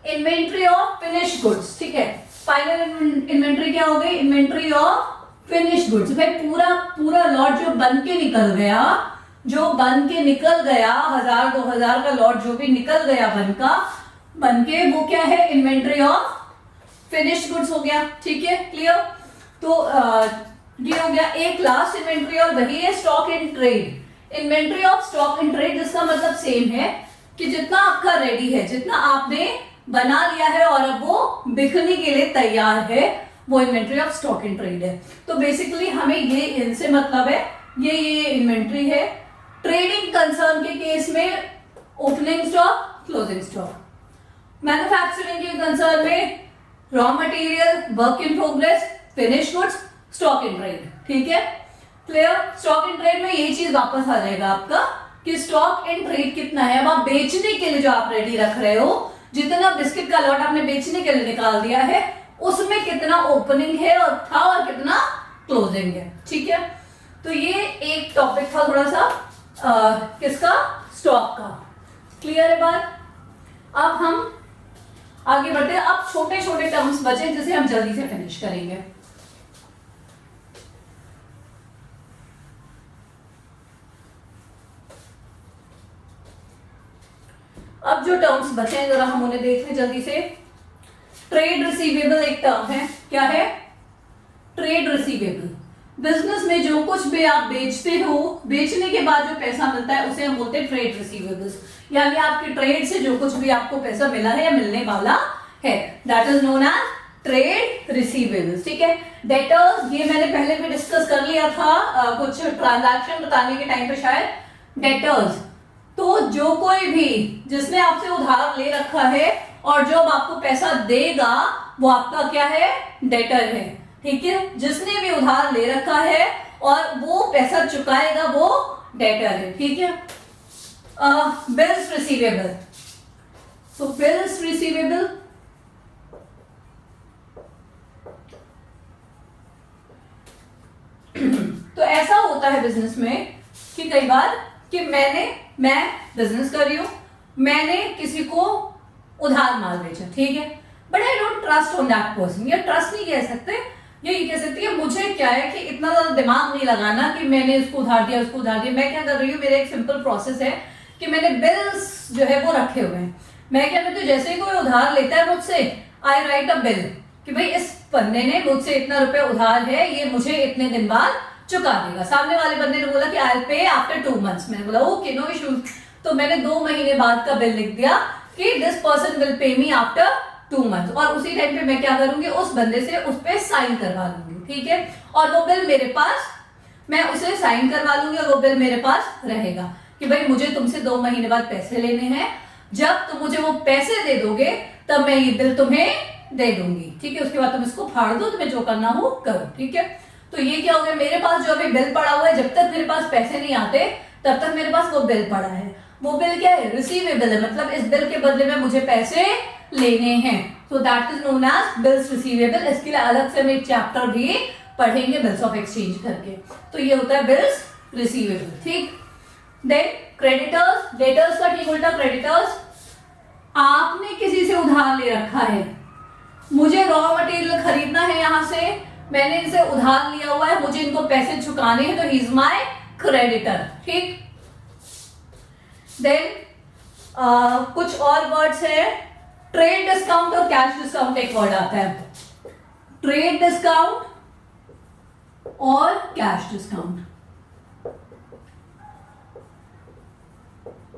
[SPEAKER 1] inventory of finish goods, ठीक है। फाइनल इन्वेंट्री क्या हो गई, इन्वेंट्री ऑफ फिनिश गुड्स, भाई पूरा लॉट जो बन के निकल गया, जो बन के निकल गया, 1000-2000 का लॉट जो भी निकल गया बन के, वो क्या है, इन्वेंट्री ऑफ फिनिश गुड्स हो गया, ठीक है, क्लियर। तो ये हो गया एक लास्ट इन्वेंट्री, और वही है stock in trade. Inventory of stock in trade, जिसका मतलब सेम है कि जितना आपका रेडी है, जितना आपने बना लिया है और अब वो बिकने के लिए तैयार है, वो inventory of stock in trade है। तो बेसिकली हमें ये इनसे मतलब है, ये इन्वेंट्री है। ट्रेडिंग कंसर्न के केस में opening stock, closing stock, manufacturing के कंसर्न में raw material, work in progress, finish goods, stock in trade, ठीक है, क्लियर। स्टॉक इन ट्रेड में यही चीज वापस आ जाएगा आपका कि स्टॉक इन ट्रेड कितना है, अब आप बेचने के लिए जो आप रेडी रख रहे हो, जितना बिस्किट का लॉट आपने बेचने के लिए निकाल दिया है, उसमें कितना ओपनिंग है और था और कितना क्लोजिंग है, ठीक है। तो ये एक टॉपिक था थोड़ा सा किसका, स्टॉक का, क्लियर है बात। अब हम आगे बढ़ते हैं। अब छोटे छोटे टर्म्स बचे जिसे हम जल्दी से फिनिश करेंगे। अब जो टर्म्स बचे हैं जरा हम उन्हें देख लें जल्दी से। ट्रेड रिसीवेबल एक टर्म है, क्या है, ट्रेड रिसीवेबल। बिजनेस में जो कुछ भी आप बेचते हो, बेचने के बाद जो पैसा मिलता है उसे हम बोलते हैं ट्रेड रिसीवेबल्स, यानी आपके ट्रेड से जो कुछ भी आपको पैसा मिला है या मिलने वाला है, that is known as trade receivables, ठीक है। डेटर्स, ये मैंने पहले भी डिस्कस कर लिया था कुछ ट्रांजैक्शन बताने के टाइम पे शायद। डेटर्स तो जो कोई भी जिसने आपसे उधार ले रखा है और जो आपको पैसा देगा वो आपका क्या है, डेटर है, ठीक है। जिसने भी उधार ले रखा है और वो पैसा चुकाएगा वो डेटर है, ठीक है। बिल्स रिसीवेबल, तो बिल्स रिसीवेबल तो ऐसा होता है बिजनेस में कि कई बार कि मैं बिजनेस कर रही हूं, मैंने किसी को उधार माल बेचा, ठीक है, but I don't trust on that person, या ट्रस्ट नहीं कह सकते, ये कह सकती है मुझे क्या है कि इतना ज्यादा दिमाग नहीं लगाना कि मैंने इसको उधार दिया उसको उधार दिया। मैं क्या कर रही हूँ, मेरा एक सिंपल प्रोसेस है कि मैंने बिल्स जो है वो रखे हुए हैं। मैं क्या करती हूँ, जैसे ही कोई उधार लेता है मुझसे, आई राइट अ बिल कि भाई इस बंदे ने मुझसे इतना रुपए उधार है, ये मुझे इतने दिन बाद चुका देगा। सामने वाले बंदे ने बोला कि I will pay after 2 months, मैंने बोला ओके नो इश्यूज, तो मैंने 2 महीने बाद का बिल लिख दिया कि this person will pay me after 2 months, और उसी टाइम पे मैं क्या करूंगी, उस बंदे से उस पे साइन करवा लूंगी, ठीक है, और वो बिल मेरे पास, मैं उसे साइन करवा लूंगी और वो बिल मेरे पास रहेगा कि भाई मुझे तुमसे 2 महीने बाद पैसे लेने हैं, जब तुम मुझे वो पैसे दे दोगे तब मैं ये बिल तुम्हें दे दूंगी, ठीक है। उसके बाद तुम इसको फाड़ दो, तुम्हें जो करना हो करो, ठीक है। तो ये क्या हो गया, मेरे पास जो अभी बिल पड़ा हुआ है, जब तक मेरे पास पैसे नहीं आते तब तक मेरे पास वो बिल पड़ा है। वो बिल क्या है, रिसीवेबल है, मतलब इस बिल के बदले में मुझे पैसे लेने हैं, तो that is known as bills receivable. इसके लिए अलग से हम एक चैप्टर भी पढ़ेंगे बिल्स ऑफ एक्सचेंज करके। तो ये होता है बिल्स रिसीवेबल, ठीक। देन क्रेडिटर्स, डेटर्स का ठीक उल्टा क्रेडिटर्स। आपने किसी से उधार ले रखा है, मुझे रॉ मटेरियल खरीदना है, यहां से मैंने इनसे उधार लिया हुआ है, मुझे इनको पैसे चुकाने हैं, तो ही इज माय क्रेडिटर, ठीक। देन कुछ और वर्ड्स है, ट्रेड डिस्काउंट और कैश डिस्काउंट एक वर्ड आता है, ट्रेड डिस्काउंट और कैश डिस्काउंट।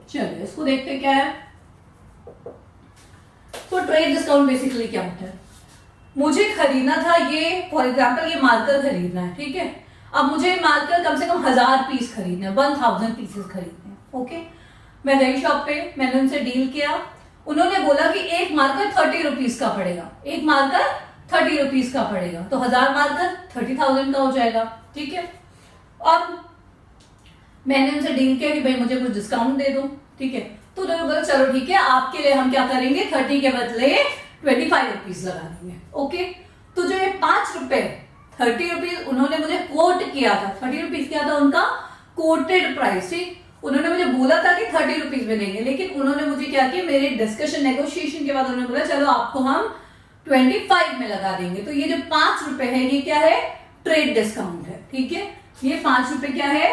[SPEAKER 1] चलिए इसको देखते क्या है। तो ट्रेड डिस्काउंट बेसिकली क्या होता है, मुझे खरीदना था ये, फॉर एग्जाम्पल ये मार्कर खरीदना है, ठीक है। अब मुझे मार्कर कम से कम 1000 पीस खरीदने हैं, 1000 पीसेस खरीदने हैं, ओके। मैं गई शॉप पे, मैंने उनसे डील किया, उन्होंने बोला कि एक मार्कर 30 रुपीज का पड़ेगा, एक मार्कर 30 रुपीज का पड़ेगा, तो 1000 मार्कर 30,000 का हो जाएगा, ठीक है। अब मैंने उनसे डील किया कि भाई मुझे कुछ डिस्काउंट दे दो, ठीक है। तो उन्होंने बोला चलो ठीक है, आपके लिए हम क्या करेंगे, 30 के बदले 25 रुपीज लगा देंगे, ओके। तो जो ये 5 रुपए 30 रुपीज उन्होंने मुझे कोट किया था, 30 रुपीज क्या था उनका कोटेड प्राइस, ठीक। उन्होंने मुझे बोला था कि 30 रुपीज में देंगे, लेकिन उन्होंने मुझे क्या किया, मेरे डिस्कशन नेगोशिएशन के बाद उन्होंने बोला चलो आपको हम 25 में लगा देंगे। तो ये जो 5 रुपए है ये क्या है, ट्रेड डिस्काउंट है, ठीक है। ये 5 रुपए क्या है,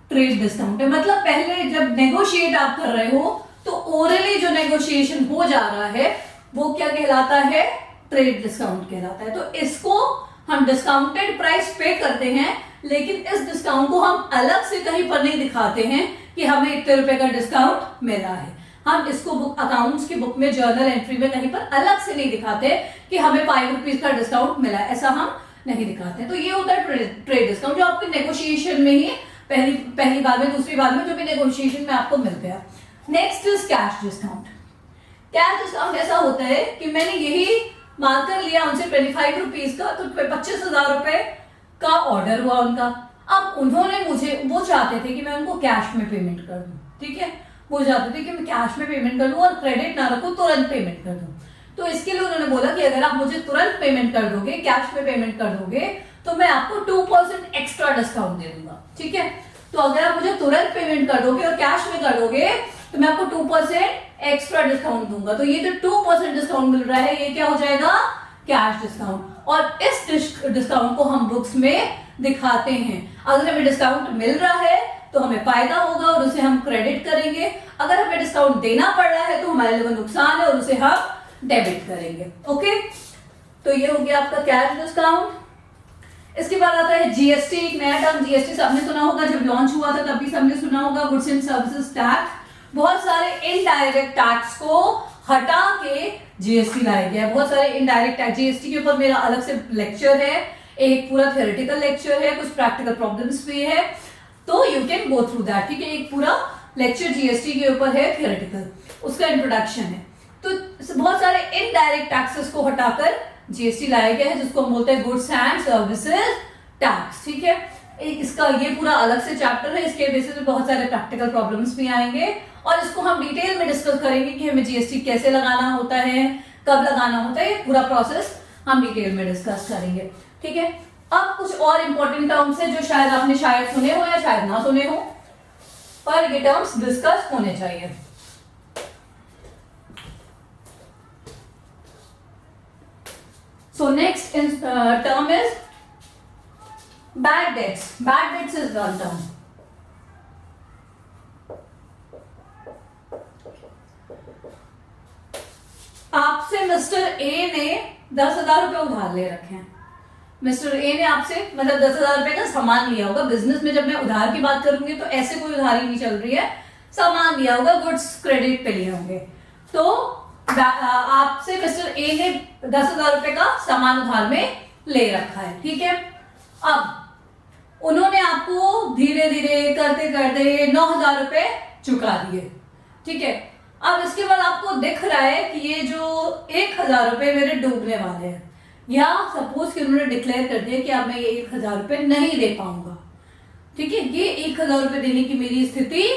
[SPEAKER 1] ट्रेड डिस्काउंट है। मतलब पहले जब नेगोशिएट आप कर रहे हो तो ओरली जो नेगोशिएशन हो जा रहा है वो क्या कहलाता है, ट्रेड डिस्काउंट कहलाता है। तो इसको हम डिस्काउंटेड प्राइस पे करते हैं, लेकिन इस डिस्काउंट को हम अलग से कहीं पर नहीं दिखाते हैं कि हमें इतने रुपए का डिस्काउंट मिला है। हम इसको बुक अकाउंट्स की बुक में जर्नल एंट्री में कहीं पर अलग से नहीं दिखाते कि हमें 5 रुपीज का डिस्काउंट मिला है, ऐसा हम नहीं दिखाते। तो ये होता है ट्रेड डिस्काउंट, जो आपके नेगोशिएशन में ही पहली बार में, दूसरी बार में जो भी नेगोशिएशन में आपको मिल गया। Next is cash discount. Cash discount ऐसा होता है कि मैंने यही मानकर लिया उनसे 25 रुपीज का, तो 25,000 रुपए का ऑर्डर हुआ उनका। अब उन्होंने मुझे, वो चाहते थे कि मैं उनको कैश में पेमेंट कर दूं, ठीक है, वो चाहते थे कि मैं कैश में पेमेंट कर दूं और क्रेडिट ना रखूं, तुरंत पेमेंट कर दूं। तो इसके लिए उन्होंने बोला कि अगर आप मुझे तुरंत पेमेंट कर दोगे, कैश में पेमेंट कर दोगे, तो मैं आपको 2% एक्स्ट्रा डिस्काउंट दे दूंगा, ठीक है। तो अगर आप मुझे तुरंत पेमेंट कर दोगे और कैश में कर दोगे तो मैं आपको 2% एक्स्ट्रा डिस्काउंट दूंगा। तो ये जो 2% डिस्काउंट मिल रहा है ये क्या हो जाएगा, कैश डिस्काउंट। और इस डिस्काउंट को हम बुक्स में दिखाते हैं। अगर हमें डिस्काउंट मिल रहा है तो हमें फायदा होगा और उसे हम क्रेडिट करेंगे, अगर हमें डिस्काउंट देना पड़ रहा है तो हमारे लिए नुकसान है और उसे हम डेबिट करेंगे। ओके, तो ये हो गया आपका कैश डिस्काउंट। इसके बाद आता है जीएसटी, एक नया टर्म जीएसटी सबने सुना होगा, जब लॉन्च हुआ था तब भी सबने सुना होगा, गुड्स एंड सर्विसेज टैक्स। बहुत सारे इनडायरेक्ट टैक्स को हटा के जीएसटी लाया गया है। बहुत सारे इनडायरेक्ट टैक्स, जीएसटी के ऊपर मेरा अलग से लेक्चर है, एक पूरा थ्योरेटिकल लेक्चर है, कुछ प्रैक्टिकल प्रॉब्लम्स भी है, तो you can go through that, ठीक है। एक पूरा लेक्चर जीएसटी के ऊपर है थ्योरेटिकल, उसका इंट्रोडक्शन है। तो बहुत सारे इनडायरेक्ट टैक्सेस को हटाकर जीएसटी लाया गया है, जिसको हम बोलते हैं गुड्स एंड सर्विसेज टैक्स, ठीक है। इसका ये पूरा अलग से चैप्टर है, इसके बेसिस पे बहुत सारे प्रैक्टिकल प्रॉब्लम्स भी आएंगे और इसको हम डिटेल में डिस्कस करेंगे कि हमें जीएसटी कैसे लगाना होता है, कब लगाना होता है, ये पूरा प्रोसेस हम डिटेल में डिस्कस करेंगे, ठीक है। अब कुछ और इंपॉर्टेंट टर्म्स है जो शायद आपने सुने हो या शायद ना सुने हो, पर ये टर्म्स डिस्कस होने चाहिए। So next term is bad debts. Bad debts is one term. आपसे मिस्टर ए ने 10,000 रुपए उधार ले रखे हैं। मिस्टर ए ने आपसे मतलब 10,000 रुपए का सामान लिया होगा। बिजनेस में जब मैं उधार की बात करूंगी तो ऐसे कोई उधारी नहीं चल रही है, सामान लिया होगा, गुड्स क्रेडिट पे लिए होंगे। तो आपसे मिस्टर ए ने 10,000 रुपए का सामान उधार में ले रखा है, ठीक है। अब उन्होंने आपको धीरे धीरे करते करते 9,000 रुपए चुका दिए, ठीक है। अब इसके बाद आपको दिख रहा है कि ये जो 1,000 रुपए मेरे डूबने वाले हैं, या सपोज कि उन्होंने डिक्लेयर कर दिया कि अब मैं ये 1,000 रुपए नहीं दे पाऊंगा, ठीक है। ये 1,000 रुपए देने की मेरी स्थिति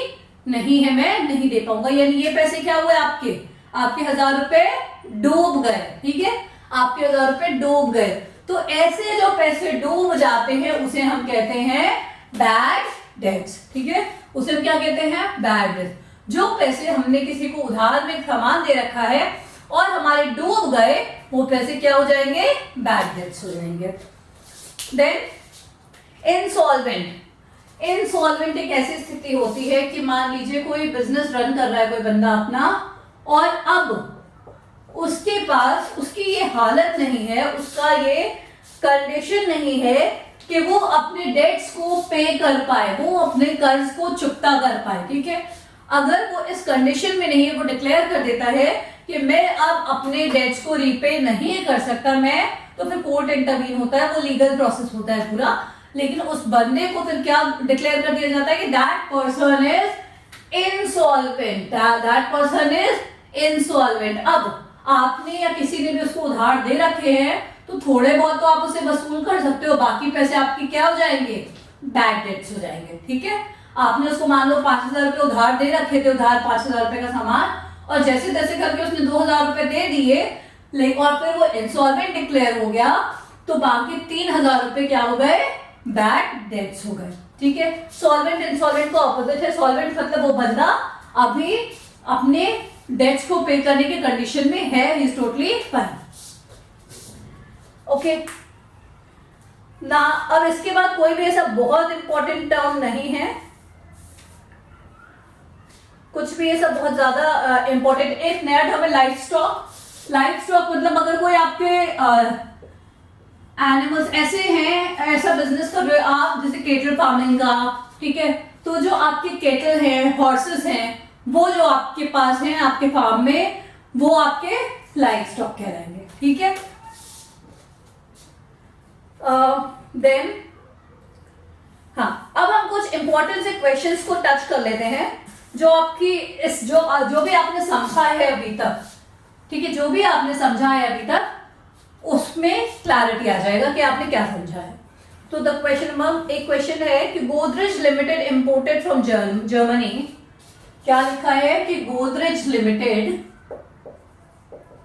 [SPEAKER 1] नहीं है, मैं नहीं दे पाऊंगा, यानी ये पैसे क्या हुए, आपके 1,000 रुपए डूब गए, ठीक है। आपके 1,000 रुपए डूब गए। तो ऐसे जो पैसे डूब जाते हैं उसे हम कहते हैं बैड डेट्स, ठीक है। उसे हम क्या कहते हैं, बैड डेट्स। जो पैसे हमने किसी को उधार में सामान दे रखा है और हमारे डूब गए, वो पैसे क्या हो जाएंगे, बैड डेट्स हो जाएंगे। Then insolvent. इंसॉल्वेंट एक ऐसी स्थिति होती है कि मान लीजिए कोई बिजनेस रन कर रहा है कोई बंदा अपना, और अब उसके पास उसकी ये हालत नहीं है, उसका ये कंडीशन नहीं है कि वो अपने डेट्स को पे कर पाए, वो अपने कर्ज को चुकता कर पाए, ठीक है। अगर वो इस कंडीशन में नहीं है, वो डिक्लेयर कर देता है कि मैं अब अपने डेट्स को रीपे नहीं कर सकता मैं, तो फिर कोर्ट इंटरवीन होता है, वो लीगल प्रोसेस होता है पूरा। लेकिन उस बंदे को फिर क्या डिक्लेयर कर दिया जाता है कि that person is insolvent, that person is insolvent. अब आपने या किसी ने भी उसको उधार दे रखे हैं तो थोड़े बहुत तो आप उसे वसूल कर सकते हो, बाकी पैसे आपके क्या हो जाएंगे, बैड डेट्स हो जाएंगे, ठीक है। आपने उसको मान लो 5,000 रुपए उधार दे रखे थे, उधार 5,000 रुपए का सामान, और जैसे तैसे करके उसने 2,000 रुपए दे दिए, और फिर वो इंसॉल्वेंट डिक्लेयर हो गया, तो बाकी 3,000 रुपए क्या हो गए, बैड डेट्स हो गए, ठीक है। सॉल्वेंट इंसॉल्वेंट का ऑपोजिट है। सॉल्वेंट मतलब वो बंदा अभी अपने डेट्स को पे करने के कंडीशन में है, he is totally fine, okay ना। अब इसके बाद कोई भी ऐसा बहुत इंपॉर्टेंट टर्म नहीं है, कुछ भी ऐसा बहुत ज्यादा इंपॉर्टेंट। एक नया टर्म है लाइफ स्टॉक। लाइफ स्टॉक मतलब अगर कोई आपके एनिमल्स ऐसे हैं, ऐसा बिजनेस कर रहे हो आप, जैसे केटल फार्मिंग का, ठीक है, तो जो आपके केटल हैं, हॉर्सेस हैं, वो जो आपके पास हैं आपके फार्म में, वो आपके लाइफ स्टॉक कहलाएंगे, ठीक है। देन हाँ, अब हम कुछ इंपॉर्टेंट से क्वेश्चंस को टच कर लेते हैं जो आपकी जो भी आपने समझा है अभी तक, ठीक है, जो भी आपने समझा है अभी तक उसमें क्लैरिटी आ जाएगा कि आपने क्या समझा है। तो द क्वेश्चन, एक क्वेश्चन है कि Godrej limited imported from Germany. क्या लिखा है कि गोदरेज लिमिटेड,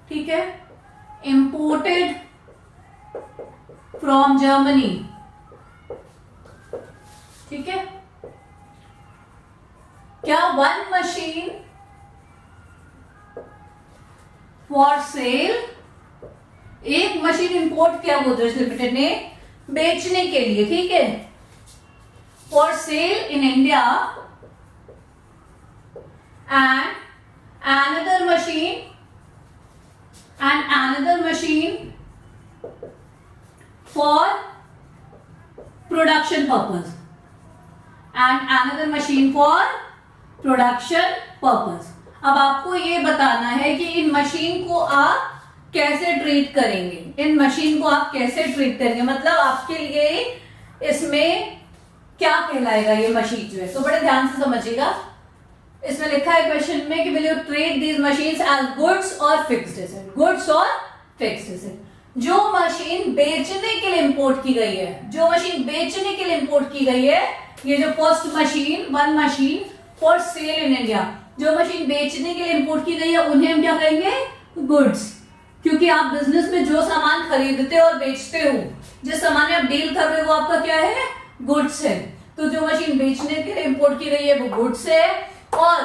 [SPEAKER 1] ठीक है, इंपोर्टेड फ्रॉम जर्मनी, ठीक है, क्या वन मशीन फॉर सेल, एक मशीन इंपोर्ट किया गोदरेज लिमिटेड ने बेचने के लिए, ठीक है, for sale in India, and another machine for production purpose, and another machine for production purpose। अब आपको ये बताना है कि इन मशीन को आप कैसे ट्रीट करेंगे, इन मशीन को आप कैसे ट्रीट करेंगे, मतलब आपके लिए इसमें क्या कहलाएगा ये मशीन जो है। तो बड़े ध्यान से समझिएगा, इसमें लिखा है क्वेश्चन में कि will you treat these machines as goods और फिक्स्ड एसेट, गुड्स और फिक्स्ड एसेट। जो मशीन बेचने के लिए इंपोर्ट की गई है, जो मशीन बेचने के लिए इंपोर्ट की गई है, ये जो first machine, one machine for sale in India, जो मशीन बेचने के लिए इंपोर्ट की गई है उन्हें हम क्या कहेंगे, गुड्स। क्योंकि आप बिजनेस में जो सामान खरीदते और बेचते हो, जिस सामान में आप डील कर रहे हो वो आपका क्या है, गुड्स है। तो जो मशीन बेचने के लिए इंपोर्ट की गई है वो गुड्स है, और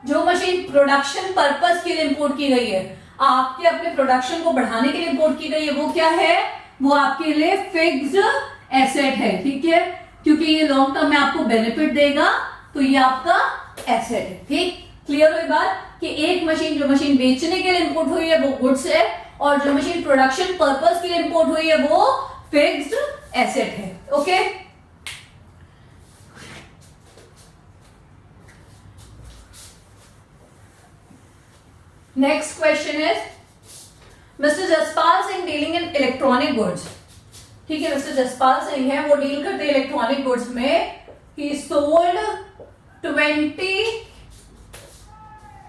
[SPEAKER 1] जो मशीन प्रोडक्शन पर्पस के लिए इंपोर्ट की गई है, आपके अपने प्रोडक्शन को बढ़ाने के लिए इंपोर्ट की गई है, वो क्या है, वो आपके लिए फिक्स्ड एसेट है, ठीक है, क्योंकि ये लॉन्ग टर्म में आपको बेनिफिट देगा, तो ये आपका एसेट है। ठीक, क्लियर हुई बात कि एक मशीन, जो मशीन बेचने के लिए इंपोर्ट हुई है वो गुड्स है, और जो मशीन प्रोडक्शन पर्पस के लिए इंपोर्ट हुई है वो फिक्स्ड एसेट है। Okay, next question is mister Jaspal Singh dealing in electronic goods. ठीक है, मिस्टर जसपाल सिंह है वो डील करते हैं इलेक्ट्रॉनिक गुड्स में। ही sold 20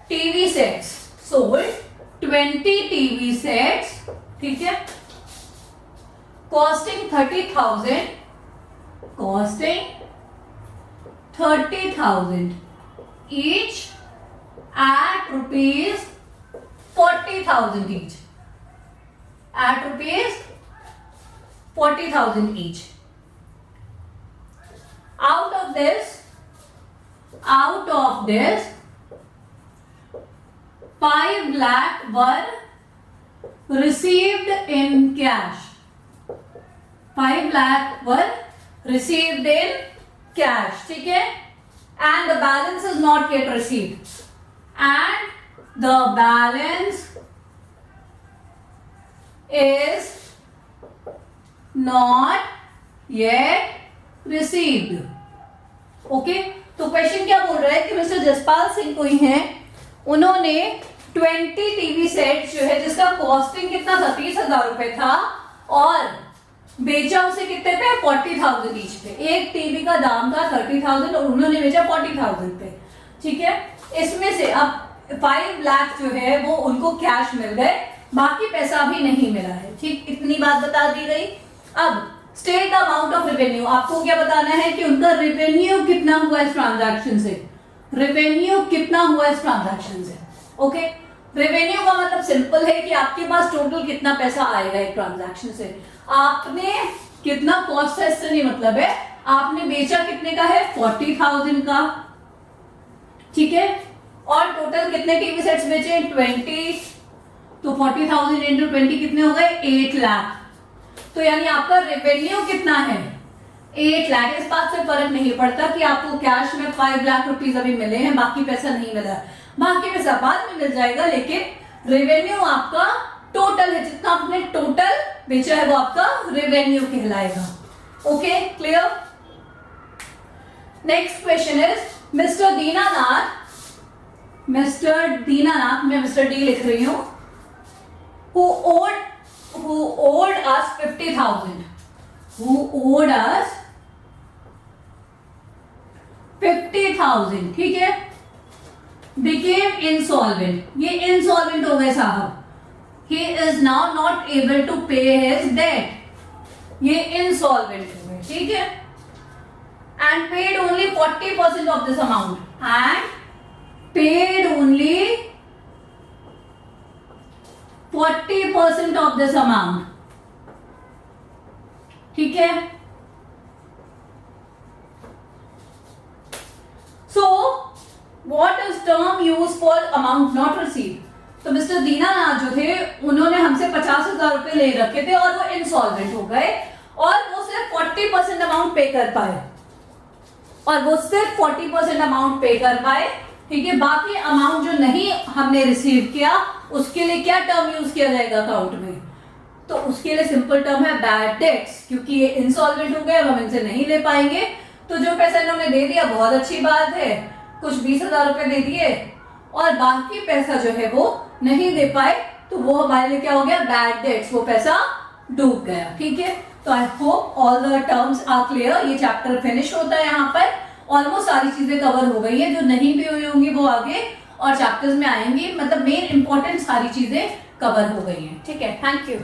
[SPEAKER 1] TV sets, sold 20 TV sets, ठीक है, costing 30,000, costing 30,000 each at rupees 40,000 each, at rupees 40,000 each. Out of this 5 lakh were received in cash, 5 lakh were received in cash, ठीक है, and the balance is not yet received, and the balance is not yet received. Okay, तो क्वेश्चन क्या बोल रहा है कि मिस्टर जसपाल सिंह कोई हैं, उन्होंने 20 टीवी सेट जो है जिसका कॉस्टिंग कितना था, 30,000 रुपए था, और बेचा उसे कितने पे, 40,000 ईच पे। एक टीवी का दाम था 30,000 और उन्होंने बेचा 40,000 पे, ठीक है। इसमें से अब 5 लाख जो है वो उनको कैश मिल गए, बाकी पैसा भी नहीं मिला है, ठीक, इतनी बात बता दी गई। अब state the amount of revenue, आपको क्या बताना है कि उनका रेवेन्यू कितना हुआ इस ट्रांजैक्शन से, रेवेन्यू कितना हुआ इस ट्रांजैक्शन से। ओके, रेवेन्यू का मतलब सिंपल है कि आपके पास टोटल कितना पैसा आएगा एक ट्रांजैक्शन से, आपने कितना कॉस्ट है इससे नहीं मतलब है, आपने बेचा कितने का है, 40,000 का, ठीक है, और टोटल कितने टीवी सेट्स बेचे, 20, तो 40,000 इंटू 20 कितने हो गए, 8 लाख। तो यानी आपका रेवेन्यू कितना है, 8 लाख। इस बात से फर्क नहीं पड़ता कि आपको कैश में 5 लाख रुपीज अभी मिले हैं, बाकी पैसा नहीं मिला, बाकी पैसा बाद में मिल जाएगा, लेकिन रेवेन्यू आपका टोटल है, जितना आपने टोटल बेचा है वो आपका रेवेन्यू कहलाएगा। Okay, clear. Next question is mister Dinanath, मैं मिस्टर डी लिख रही हूं, who owed us 50,000, who owed us 50,000, ठीक है, became insolvent, ये insolvent हो गए साहब, he is now not able to pay his debt, ये insolvent हुए, ठीक है, and paid only 40% of this amount, and paid only 40% of this amount, ठीक है. So what is term used for amount not received? तो मिस्टर दीनानाथ जो थे उन्होंने हमसे 50,000 रुपए ले रखे थे और वो इंसॉल्वेंट हो गए और वो सिर्फ 40% अमाउंट पे कर पाए, और वो सिर्फ 40% अमाउंट पे कर पाए, ठीक है. बाकी अमाउंट जो नहीं हमने रिसीव किया उसके लिए क्या टर्म यूज किया जाएगा अकाउंट में? तो उसके लिए सिंपल टर्म है बैड डेट्स, क्योंकि ये इंसॉल्वेंट हो गए, अब हम इनसे नहीं ले पाएंगे. तो जो पैसा इन्होंने दे दिया बहुत अच्छी बात है, कुछ 20,000 रुपए दे दिए और बाकी पैसा जो है वो नहीं दे पाए, तो वो हमारे लिए क्या हो गया? बैड डेट्स, वो पैसा डूब गया, ठीक है. तो I hope all the terms are clear. ये चैप्टर फिनिश होता है यहाँ पर, ऑलमोस्ट सारी चीजें कवर हो गई है, जो नहीं भी हुई होंगी वो आगे और चैप्टर्स में आएंगी, मतलब मेन इंपॉर्टेंट सारी चीजें कवर हो गई हैं, ठीक है. Thank you.